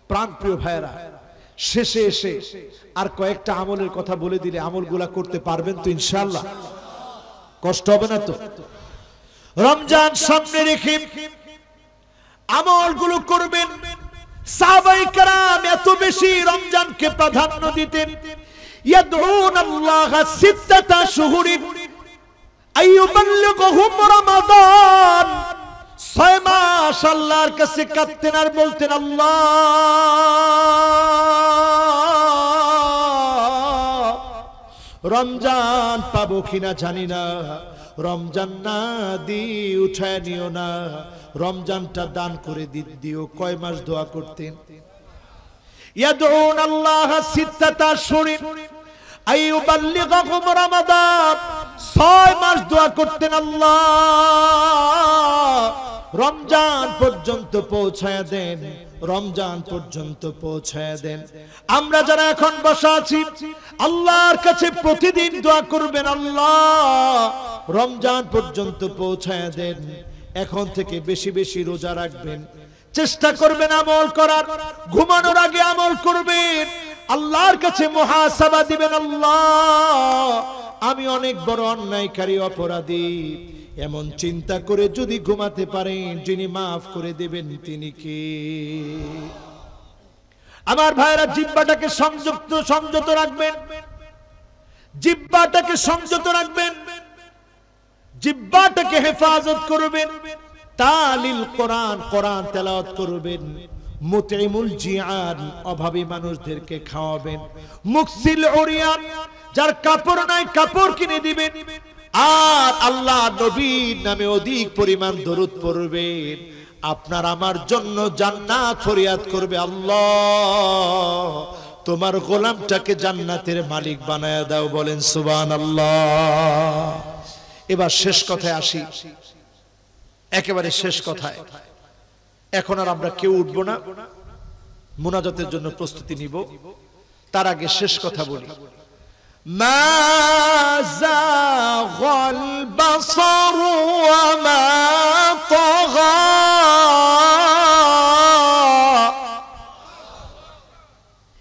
প্রাণপ্রিয় ভাইরা, শেষে এসে আর কয়েকটা আমলের কথা বলে দিলে আমলগুলা করতে পারবেন তো ইনশাআল্লাহ? কষ্ট হবে না তো? রমজান সামনে রেখে আমলগুলো করবেন। সাহাবায়ে কেরাম এত বেশি রমজানকে প্রাধান্য দিতেন। ইয়াদউনাল্লাহ সিত্তাতা শুহুরিন আইয়ুবাল্লিগুহুম রমাদান। 6 মাস আল্লাহর কাছে কাঁদতেন আর বলতেন, আল্লাহ রমজান পাবো কিনা জানি না, রমজান না দি উঠায় নিও না, রমজানটা দান করে দিও। কয় মাস দোয়া করতেন? ইয়াদউনাল্লাহ সিত্তাতা শুহুরিন আইয়ুবাল্লিগুহুম রমাদান। 6 মাস দোয়া করতেন, আল্লাহ রমজান পর্যন্ত পৌঁছায় দেন, রমজান পর্যন্ত পৌঁছায় দেন। আমরা যারা এখন বসা আছি, আল্লাহর কাছে প্রতিদিন দোয়া করবেন, আল্লাহ রমজান পর্যন্ত পৌঁছায় দেন। এখন থেকে বেশি বেশি রোজা রাখবেন, চেষ্টা করবেন আমল করার, ঘুমানোর আগে আমল করবেন, আল্লাহর কাছে মুহাসাবা দিবেন, আল্লাহ আমি অনেক বড় অন্যায়কারী অপরাধী। এমন চিন্তা করে যদি ঘুমাতে পারেন, যিনি মাফ করে দেবেন তিনি কে? আমার ভাইরা, জিহ্বাটাকে সংযত রাখবেন, জিহ্বাটাকে সংযত রাখবেন, জিহ্বাটাকে হেফাজত করবেন। তালিল কোরআন, কোরআন তেলাওয়াত করবেন। মুতঈমুল জিআন, অভাবী মানুষদেরকে খাওয়াবেন। মুকসিল উরিয়ান, যার কাপড় নাই কাপড় কিনে দিবেন। আর আল্লাহ নবীর নামে অধিক পরিমাণ দরুদ পড়বেন। আপনার আমার জন্য জান্নাত ফরিয়াদ করবে, আল্লাহ তোমার গোলামটাকে জান্নাতের মালিক বানায়া দাও। বলেন সুবহানাল্লাহ। এবার শেষ কথায় আসি, একেবারে শেষ কথায়। এখন আর আমরা কেউ উঠবো না, মুনাজাতের জন্য প্রস্তুতি নিব। তার আগে শেষ কথা বলি, মা যাগাল বাসার ওয়া মা তাগা।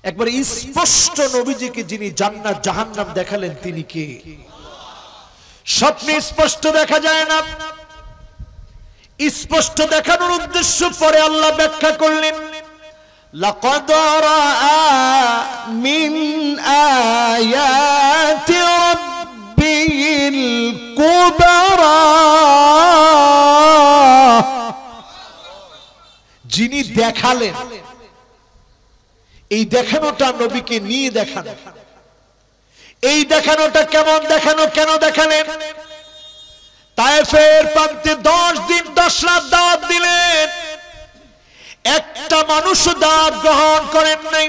একবার স্পষ্ট নবীজিকে যিনি জান্নাত জাহান্নাম দেখালেন তিনি কে? স্বপ্নে স্পষ্ট দেখা যায় না, স্পষ্ট দেখানোর উদ্দেশ্য পরে আল্লাহ ব্যাখ্যা করলেন, লাকাদ রাআ মিন আয়াতি রাব্বিল কুবরা। যিনি দেখালেন, এই দেখানোটা নবীকে নিয়ে দেখানো। এই দেখানোটা কেমন দেখানো, কেন দেখালেন? তায়েফের প্রান্তে 10 দিন 10 রাত দাওয়াত দিলেন, একটা মানুষ দাওয়াত গ্রহণ করেন নাই।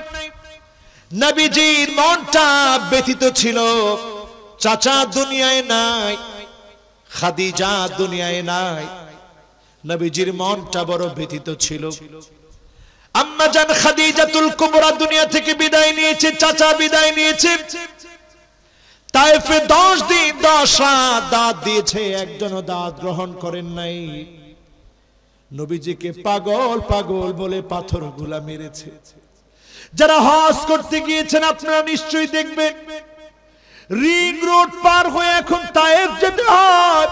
নবীজির মনটা ব্যথিত ছিল। চাচা দুনিয়ায় নাই, খাদিজা দুনিয়ায় নাই, নবীজির মনটা বড় ব্যথিত ছিল। আম্মা জান খাদিজাতুল কুবরা দুনিয়া থেকে বিদায় নিয়েছে, চাচা বিদায় নিয়েছে। তায়েফে 10 দিন 10 রাত দাওয়াত দিয়েছে, একজনও দাওয়াত গ্রহণ করেন নাই। নবীজিকে পাগল পাগল বলে পাথরগুলা মেরেছে। যারা হজ করতে গিয়েছেন আপনারা নিশ্চয়ই দেখবেন, রিং রোড পার হয়ে এখন তায়েফ যেতে হয়,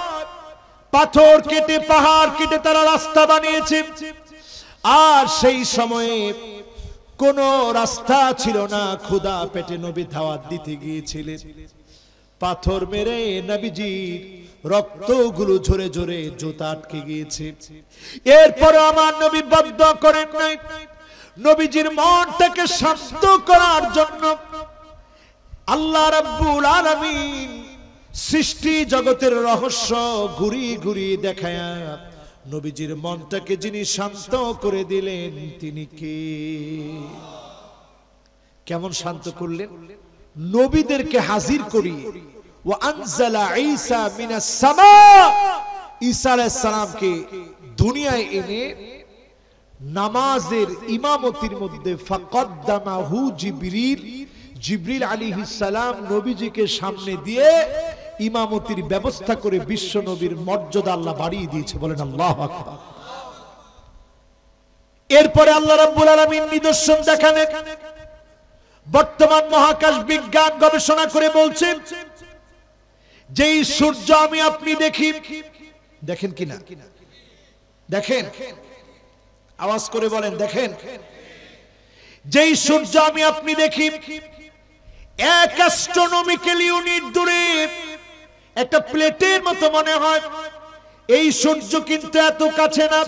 পাথর কেটে পাহাড় কেটে তারা রাস্তা বানিয়েছে। আর সেই সময়ে কোন রাস্তা ছিল না, ক্ষুধা পেটে নবী দাওয়াত দিতে গিয়েছিলেন। পাথর মেরে নবীজির রক্তগুলো ঝরে ঝরে জুতা আটকে গিয়েছে। এরপর আমার নবী বদ্ধ করেন নাই। নবীজির মনটাকে শান্ত করার জন্য আল্লাহ রাব্বুল আলামিন সৃষ্টি জগতের রহস্য ঘুরিয়ে ঘুরিয়ে দেখায়া নবীজির মনটাকে যিনি শান্ত করে দিলেন তিনি কে? কেমন শান্ত করলেন? নবীদেরকে হাজির করিয়ে ওয়া আনজালা ঈসা মিনাস সামা, ঈসা আলাইহিস সালামকে দুনিয়ায় এনে নামাজের ইমামতির মধ্যে ফাকাদ্দামাহু জিবরিল, জিবরিল আলাইহিস সালাম নবীজিকে সামনে দিয়ে ইমামতির ব্যবস্থা করে বিশ্ব নবীর মর্যাদা আল্লাহ বাড়িয়ে দিয়েছে। বলেন আল্লাহু আকবার। এরপরে আল্লাহ রাব্বুল আলামিন নিদর্শন দেখালেন। বর্তমান মহাকাশ বিজ্ঞান গবেষণা করে বলছে, যেই সূর্য আমি আপনি দেখি, দেখেন কিনা? দেখেন, আওয়াজ করে বলেন দেখেন। যেই সূর্য আমি আপনি দেখি 1 অ্যাস্ট্রোনমিক্যাল ইউনিট দূরে, একটা প্লেটের মতো মনে হয়। এই সূর্য কিন্তু এত কাছে না,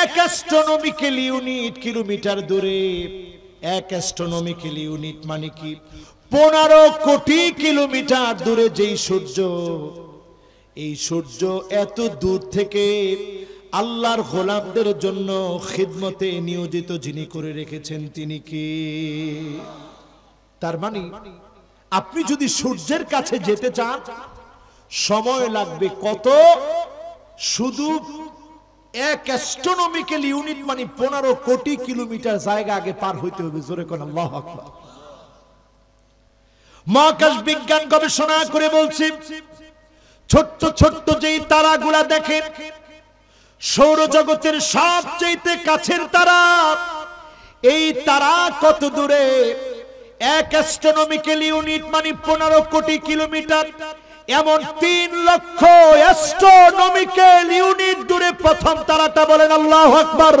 1 অ্যাস্ট্রোনমিক্যাল ইউনিট কিলোমিটার দূরে। 1 অ্যাস্ট্রোনমিক্যাল ইউনিট মানে কি? 15 কোটি কিলোমিটার দূরে যেই সূর্য, এই সূর্য এত দূর থেকে আল্লাহর গোলামদের জন্য খিদমতে নিয়োজিত যিনি করে রেখেছেন তিনি কে? তার মানে আপনি যদি সূর্যের কাছে যেতে চান সময় লাগবে কত? শুধু 1 অ্যাস্ট্রোনমিক্যাল ইউনিট মানে 15 কোটি কিলোমিটার জায়গা আগে পার হইতে হবে। জোরে কোন আল্লাহু আকবার। মহাকাশ বিজ্ঞান গবেষণা করে বলছে, ছোট্ট ছোট্ট যেই তারাগুলা দেখেন, সৌরজগতের সবচেয়ে কাছের তারা, এই তারা কত দূরে? 1 অ্যাস্ট্রোনমিক্যাল ইউনিট মানে 15 কোটি কিলোমিটার। এমন 3 লক্ষ অ্যাস্ট্রোনমিক্যাল ইউনিট দূরে প্রথম তারাটা। বলেন আল্লাহু আকবার।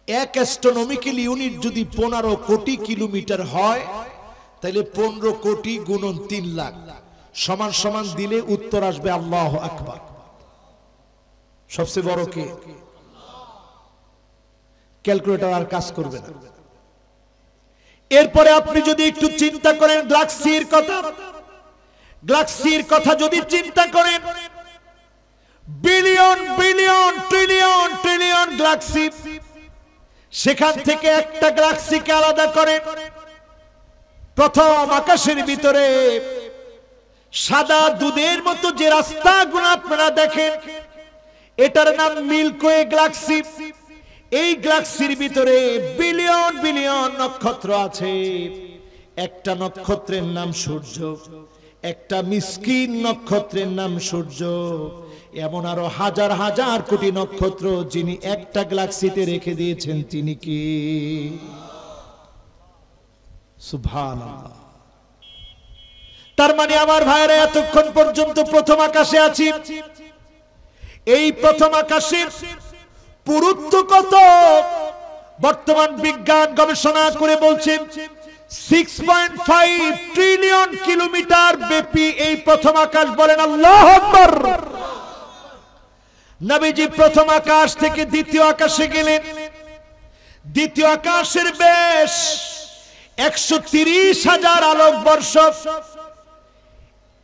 1 অ্যাস্ট্রোনমিক্যাল ইউনিট যদি 15 কোটি কিলোমিটার হয়, তাহলে 15 কোটি গুণন 3 লাখ সমান সমান দিলে উত্তর আসবে আল্লাহু আকবার। সবচেয়ে বড় কে? ক্যালকুলেটর আর কাজ করবে না। এরপরে আপনি যদি একটু চিন্তা করেন গ্যালাক্সির কথা, গ্যালাক্সির কথা যদি চিন্তা করেন, billion billion trillion trillion Galaxy, সেখান থেকে একটা গ্যালাক্সিকে আলাদা করে প্রথম আকাশের ভিতরে সাদা দুধের মতো যে রাস্তাগুলো আপনারা দেখেন, এটার নাম মিল্কি ওয়ে গ্যালাক্সি। এই গ্যালাক্সির ভিতরে বিলিয়ন বিলিয়ন নক্ষত্র আছে। একটা নক্ষত্রের নাম সূর্য, একটা মিসকিন নক্ষত্রের নাম সূর্য। এমন আরো হাজার হাজার কোটি নক্ষত্র যিনি একটা গ্যালাক্সিতে রেখে দিয়েছেন, তিনি কি? সুবহানাল্লাহ। তার মানে আমার ভাইরা, এতক্ষণ পর্যন্ত প্রথম আকাশে আছি। এই প্রথম আকাশের পুরুত্ব কত? বর্তমান বিজ্ঞান গবেষণা করে বলছেন 6.5 ট্রিলিয়ন কিলোমিটার ব্যাপী এই প্রথম আকাশ। বলেন আল্লাহু আকবার। নবীজি প্রথম আকাশ থেকে দ্বিতীয় আকাশে গেলেন। দ্বিতীয় আকাশের ব্যাস 130,000 আলোকবর্ষ।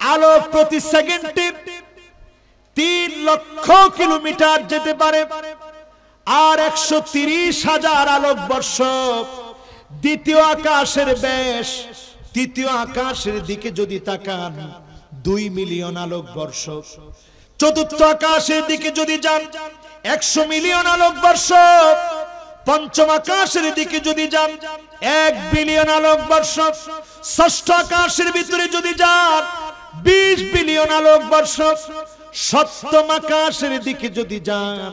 আলো প্রতি সেকেন্ডে 3 লক্ষ কিলোমিটার যেতে পারে। আর 130,000 আলোকবর্ষ দ্বিতীয় আকাশের ব্যাস। তৃতীয় আকাশের দিকে যদি তাকান 2 মিলিয়ন আলোকবর্ষ। চতুর্থ আকাশের দিকে যদি যান 100 মিলিয়ন আলোকবর্ষ। পঞ্চম আকাশের দিকে যদি যান 1 বিলিয়ন আলোকবর্ষ। ষষ্ঠ আকাশের ভিতরে যদি যান 20 বিলিয়ন আলোকবর্ষ। সপ্তম আকাশের দিকে যদি যান,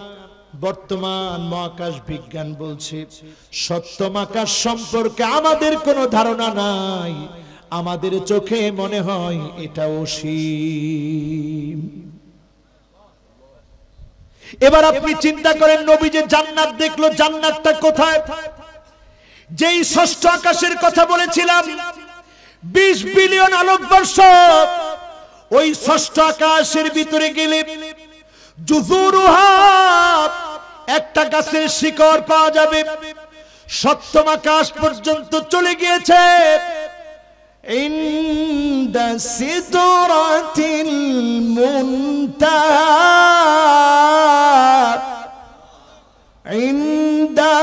বর্তমান মহাকাশ বিজ্ঞান বলছে সপ্তম আকাশ সম্পর্কে আমাদের কোনো ধারণা নাই। আমাদের চোখে মনে হয় এটা অসীম। এবার আপনি চিন্তা করেন, নবী যে জান্নাত দেখলো, জান্নাতটা কোথায়? যেই ষষ্ঠ আকাশের কথা বলেছিলাম 20 বিলিয়ন আলোকবর্ষ, ওই ষষ্ঠ আকাশের ভিতরে গেলে জুজুরুহা, একটা গাছের শিকড় পাওয়া যাবে। সপ্তম আকাশ পর্যন্ত চলে গিয়েছে। ইনদা সিদরাতিল মুনতাহা ইনদা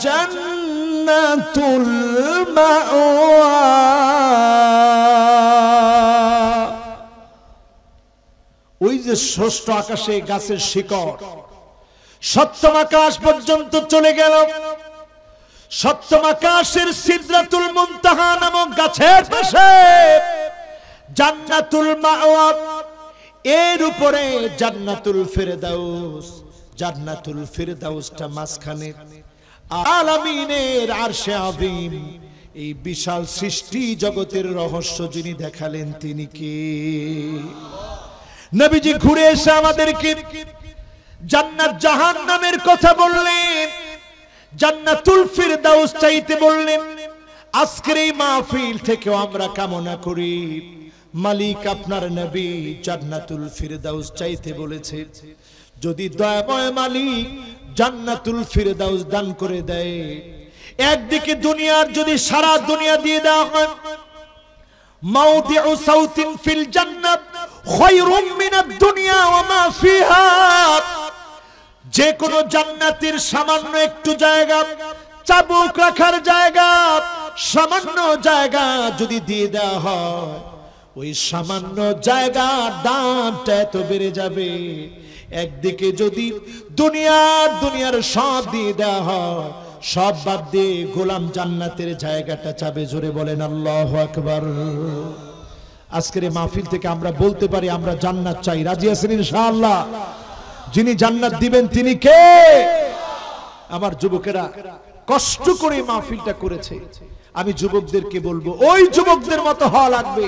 জান্নাতুল মাওয়া। ওই যে ষষ্ঠ আকাশে গাছের শিকড় সপ্তম আকাশ পর্যন্ত চলে গেল। সপ্তম আকাশের সিদরাতুল মুনতাহা নামক গাছের পাশে জান্নাতুল মাওয়া, এর উপরে জান্নাতুল ফিরদাউস। জান্নাতুল ফিরদাউসটা মাঝখানে। আলামিনের আরশে আযীম, এই বিশাল সৃষ্টি জগতের রহস্য যিনি দেখালেন, তিনি কে? নবীজি ঘুরে এসে আমাদেরকে জান্নাত জাহান্নামের কথা বললেন, জান্নাতুল ফিরদাউস চাইতে বললেন। আজকের এই মাহফিল থেকে আমরা কামনা করি মালিক আপনার নবী জান্নাতুল ফিরদাউস চাইতে বলেছে। যদি দয়াময় মালিক জান্নাতুল ফিরদাউস দান করে দেয়, একদিকে দুনিয়ার যদি সারা দুনিয়া দিয়ে দেওয়া হয়, মাউদিউ সাউতিন ফিল জান্নাত খায়রুম মিনাদ দুনিয়া ওয়া মা ফিহা। যে কোনো জান্নাতের সামান্য একটু জায়গা, চাবুক রাখার জায়গা, সামান্য জায়গা যদি দিয়ে দেওয়া হয়, ওই সামান্য জায়গার দামটা এত বেড়ে যাবে। একদিকে যদি দুনিয়ার সব দিয়ে দেওয়া হয়, সব বাদ দিয়ে গোলাম জান্নাতের জায়গাটা চাবে। জোরে বলেন আল্লাহু আকবার। আজকের এই মাহফিল থেকে আমরা বলতে পারি আমরা জান্নাত চাই। রাজি আছেন ইনশাআল্লাহ? যিনি জান্নাত দিবেন তিনি কে? আমার যুবকেরা কষ্ট করে মাহফিলটা করেছে। আমি যুবকদেরকে বলবো, ওই যুবকদের মতো হওয়া লাগবে।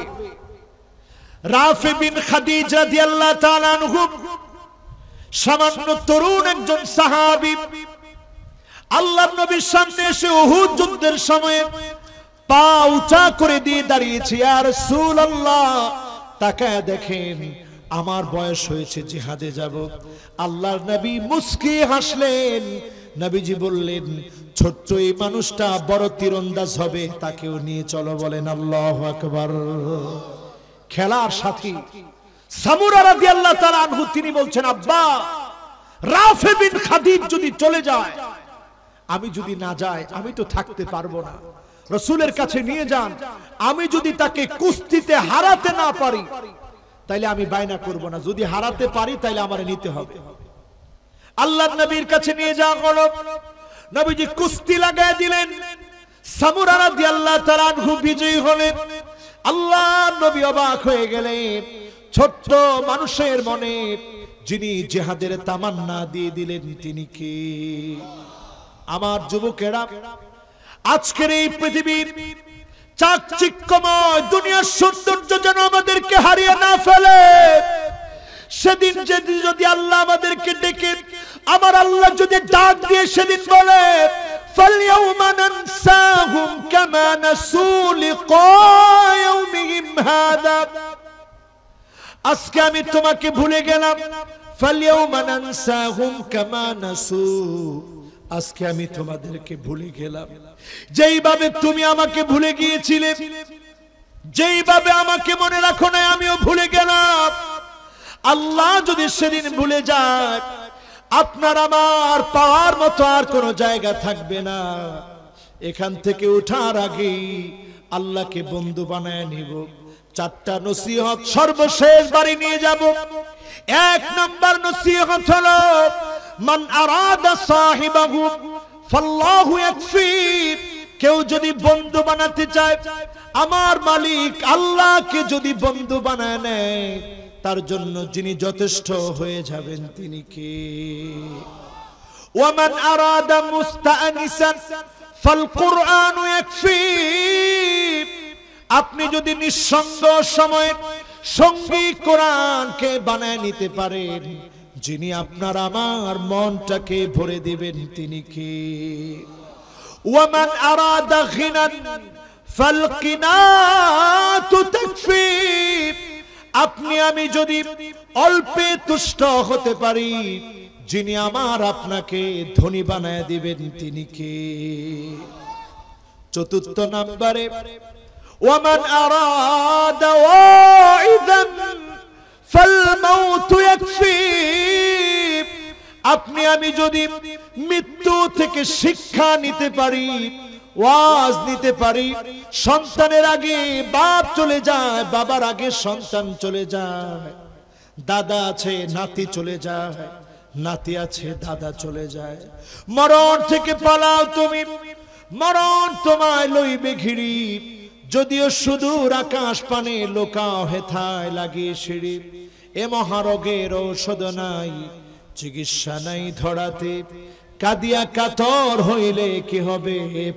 রাফি বিন খাদিজ রাদিয়াল্লাহু তাআলা আনহু সামান্য তরুণ একজন সাহাবী, আল্লাহর নবীর সামনে এসে উহুদ যুদ্ধের সময় পা উঁচা করে দিয়ে দাঁড়িয়েছে। ইয়া রাসূলুল্লাহ, তাকায় দেখেন আমার বয়স হয়েছে, জিহাদে যাব। আল্লাহর নবী মুস্কি হাসলেন। নবীজি বললেন, ছোট্ট এই মানুষটা বড় তীরন্দাজ হবে, তাকেও নিয়ে চলো। বলেন আল্লাহু আকবার। খেলার সাথী সামুরা রাদিয়াল্লাহু তাআলা আনহু তিনি বলছেন, আব্বা রাফি বিন খাদিজ যদি চলে যায়, আমি যদি না যাই আমি তো থাকতে পারবো না। রাসূলের কাছে নিয়ে যান, আমি যদি তাকে কুস্তিতে হারাতে না পারি তাইলে আমি বায়না করব না, যদি হারাতে পারি তাইলে আমারে নিতে হবে। আল্লাহর নবীর কাছে নিয়ে যাওয়া হলো, নবীজি কুস্তি লাগায় দিলেন, সামুরা রাদিয়াল্লাহু তাআলা আনহু বিজয়ী হলেন। আল্লাহর নবী অবাক হয়ে গেলেন, ছোট্ট মানুষের মনে যিনি জিহাদের তামান্না দিয়ে দিলেন তিনি কে? আমার যুবকেরা, আজকের এই পৃথিবীর চাকচিক্যময় দুনিয়ার সৌন্দর্য যেন আমাদেরকে হারিয়ে না ফেলে। সেদিন যদি আল্লাহ আমাদেরকে ডেকে, আমার আল্লাহ যদি ডাক দিয়ে সেদিন বলে, ফালইয়াউমা নানসাহুম কামা নাসু লিকা ইয়াউমিহিম হাযা, আজকে আমি তোমাকে ভুলে গেলাম। ফালইয়াউমা নানসাহুম কামা নাসু, আজকে আমি তোমাদেরকে ভুলে গেলাম। যেইভাবে তুমি আমাকে ভুলে গিয়েছিলে, যেইভাবে আমাকে মনে রাখো না, আমিও ভুলে গেলাম। আল্লাহ যদি সেদিন ভুলে যায়, আপনার আমার পাওয়ার মতো আর কোনো জায়গা থাকবে না। এখান থেকে ওঠার আগে আল্লাহকে বন্ধু বানায় নিব। চারটা নসিহত সর্বশেষ বাড়ি নিয়ে যাব। এক নাম্বার নসিহত হলো, মান আরাদা সাহিবাহু ফাল্লাহু ইয়াকফি, কেউ যদি বন্ধু বানাতে চায়, আমার মালিক আল্লাহকে যদি বন্ধু বানায় নেয়, তার জন্য যিনি যথেষ্ট হয়ে যাবেন তিনি কে? ওয়া মান আরাদা মুস্তাআনিসান ফাল কুরআনু ইয়াকফি, আপনি যদি নিঃসঙ্গ সময়ে সঙ্গী কোরআনকে বানায় নিতে পারেন, যিনি আপনার আমার মনটাকে ভরে দিবেন তিনি কে? ওয়া মান আরাদা গিনান ফাল কিনাতু তাকফি, আপনি আমি যদি অল্পে তুষ্ট হতে পারি, যিনি আমার আপনাকে ধনী বানায় দিবেন তিনি কে? চতুর্থ নম্বরে, ওয়ামান আরাদা ওয়াইদান ফাল মাউতু ইয়াকফি, আপনি আমি যদি মৃত্যু থেকে শিক্ষা নিতে পারি, ওয়াজ নিতে পারি, সন্তানের আগে বাপ চলে যায়, বাবার আগে সন্তান চলে যায়, দাদা আছে নাতি চলে যায়, নাতি আছে দাদা চলে যায়, মরণ থেকে পালাও তুমি, মরণ তোমায় লইবে ঘিরি, যদিও সুদূর আকাশ পানে লোকাও হেথায় লাগিয়ে সিঁড়ি, এ মহারোগের ঔষধ নাই, চিকিৎসা নাই ধরাতে, কাদিয়া কাতর হইলে কি হবে,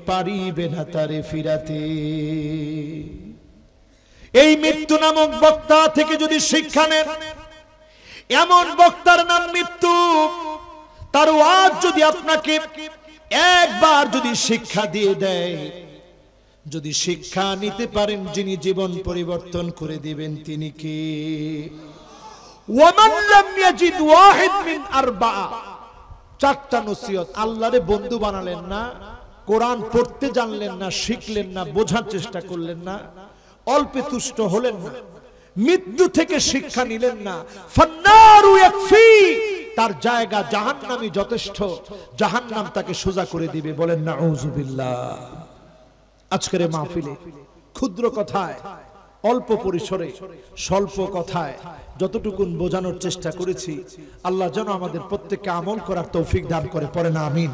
পারিবে না তারে ফিরাতে। এই মৃত্যু নামক বক্তা থেকে যদি শিক্ষা নেন, এমন বক্তার নাম মৃত্যু, তার ওয়াজ যদি আপনাকে একবার যদি শিক্ষা দিয়ে দেয়, যদি শিক্ষা নিতে পারেন, যিনি জীবন পরিবর্তন করে দিবেন তিনি কে? ওয়ামান লাম ইয়াজিদ ওয়াহিদ মিন আরবা, চারটা নসিহত। আল্লাহরে বন্ধু বানালেন না, কোরআন পড়তে জানলেন না, শিখলেন না, বোঝার চেষ্টা করলেন না, অল্পে তুষ্ট হলেন না, মৃত্যু থেকে শিক্ষা নিলেন না, ফান্নারু ইয়াকফি, তার জায়গা জাহান্নামই যথেষ্ট, জাহান্নাম তাকে সোজা করে দিবে। বলেন নাউযুবিল্লাহ। আজকের মাহফিলে ক্ষুদ্র কথায়, অল্প পরিসরে, স্বল্প কথায় যতটুকুন বোঝানোর চেষ্টা করেছি, আল্লাহ যেন আমাদের প্রত্যেককে আমল করার তৌফিক দান করে। পড়েন আমিন।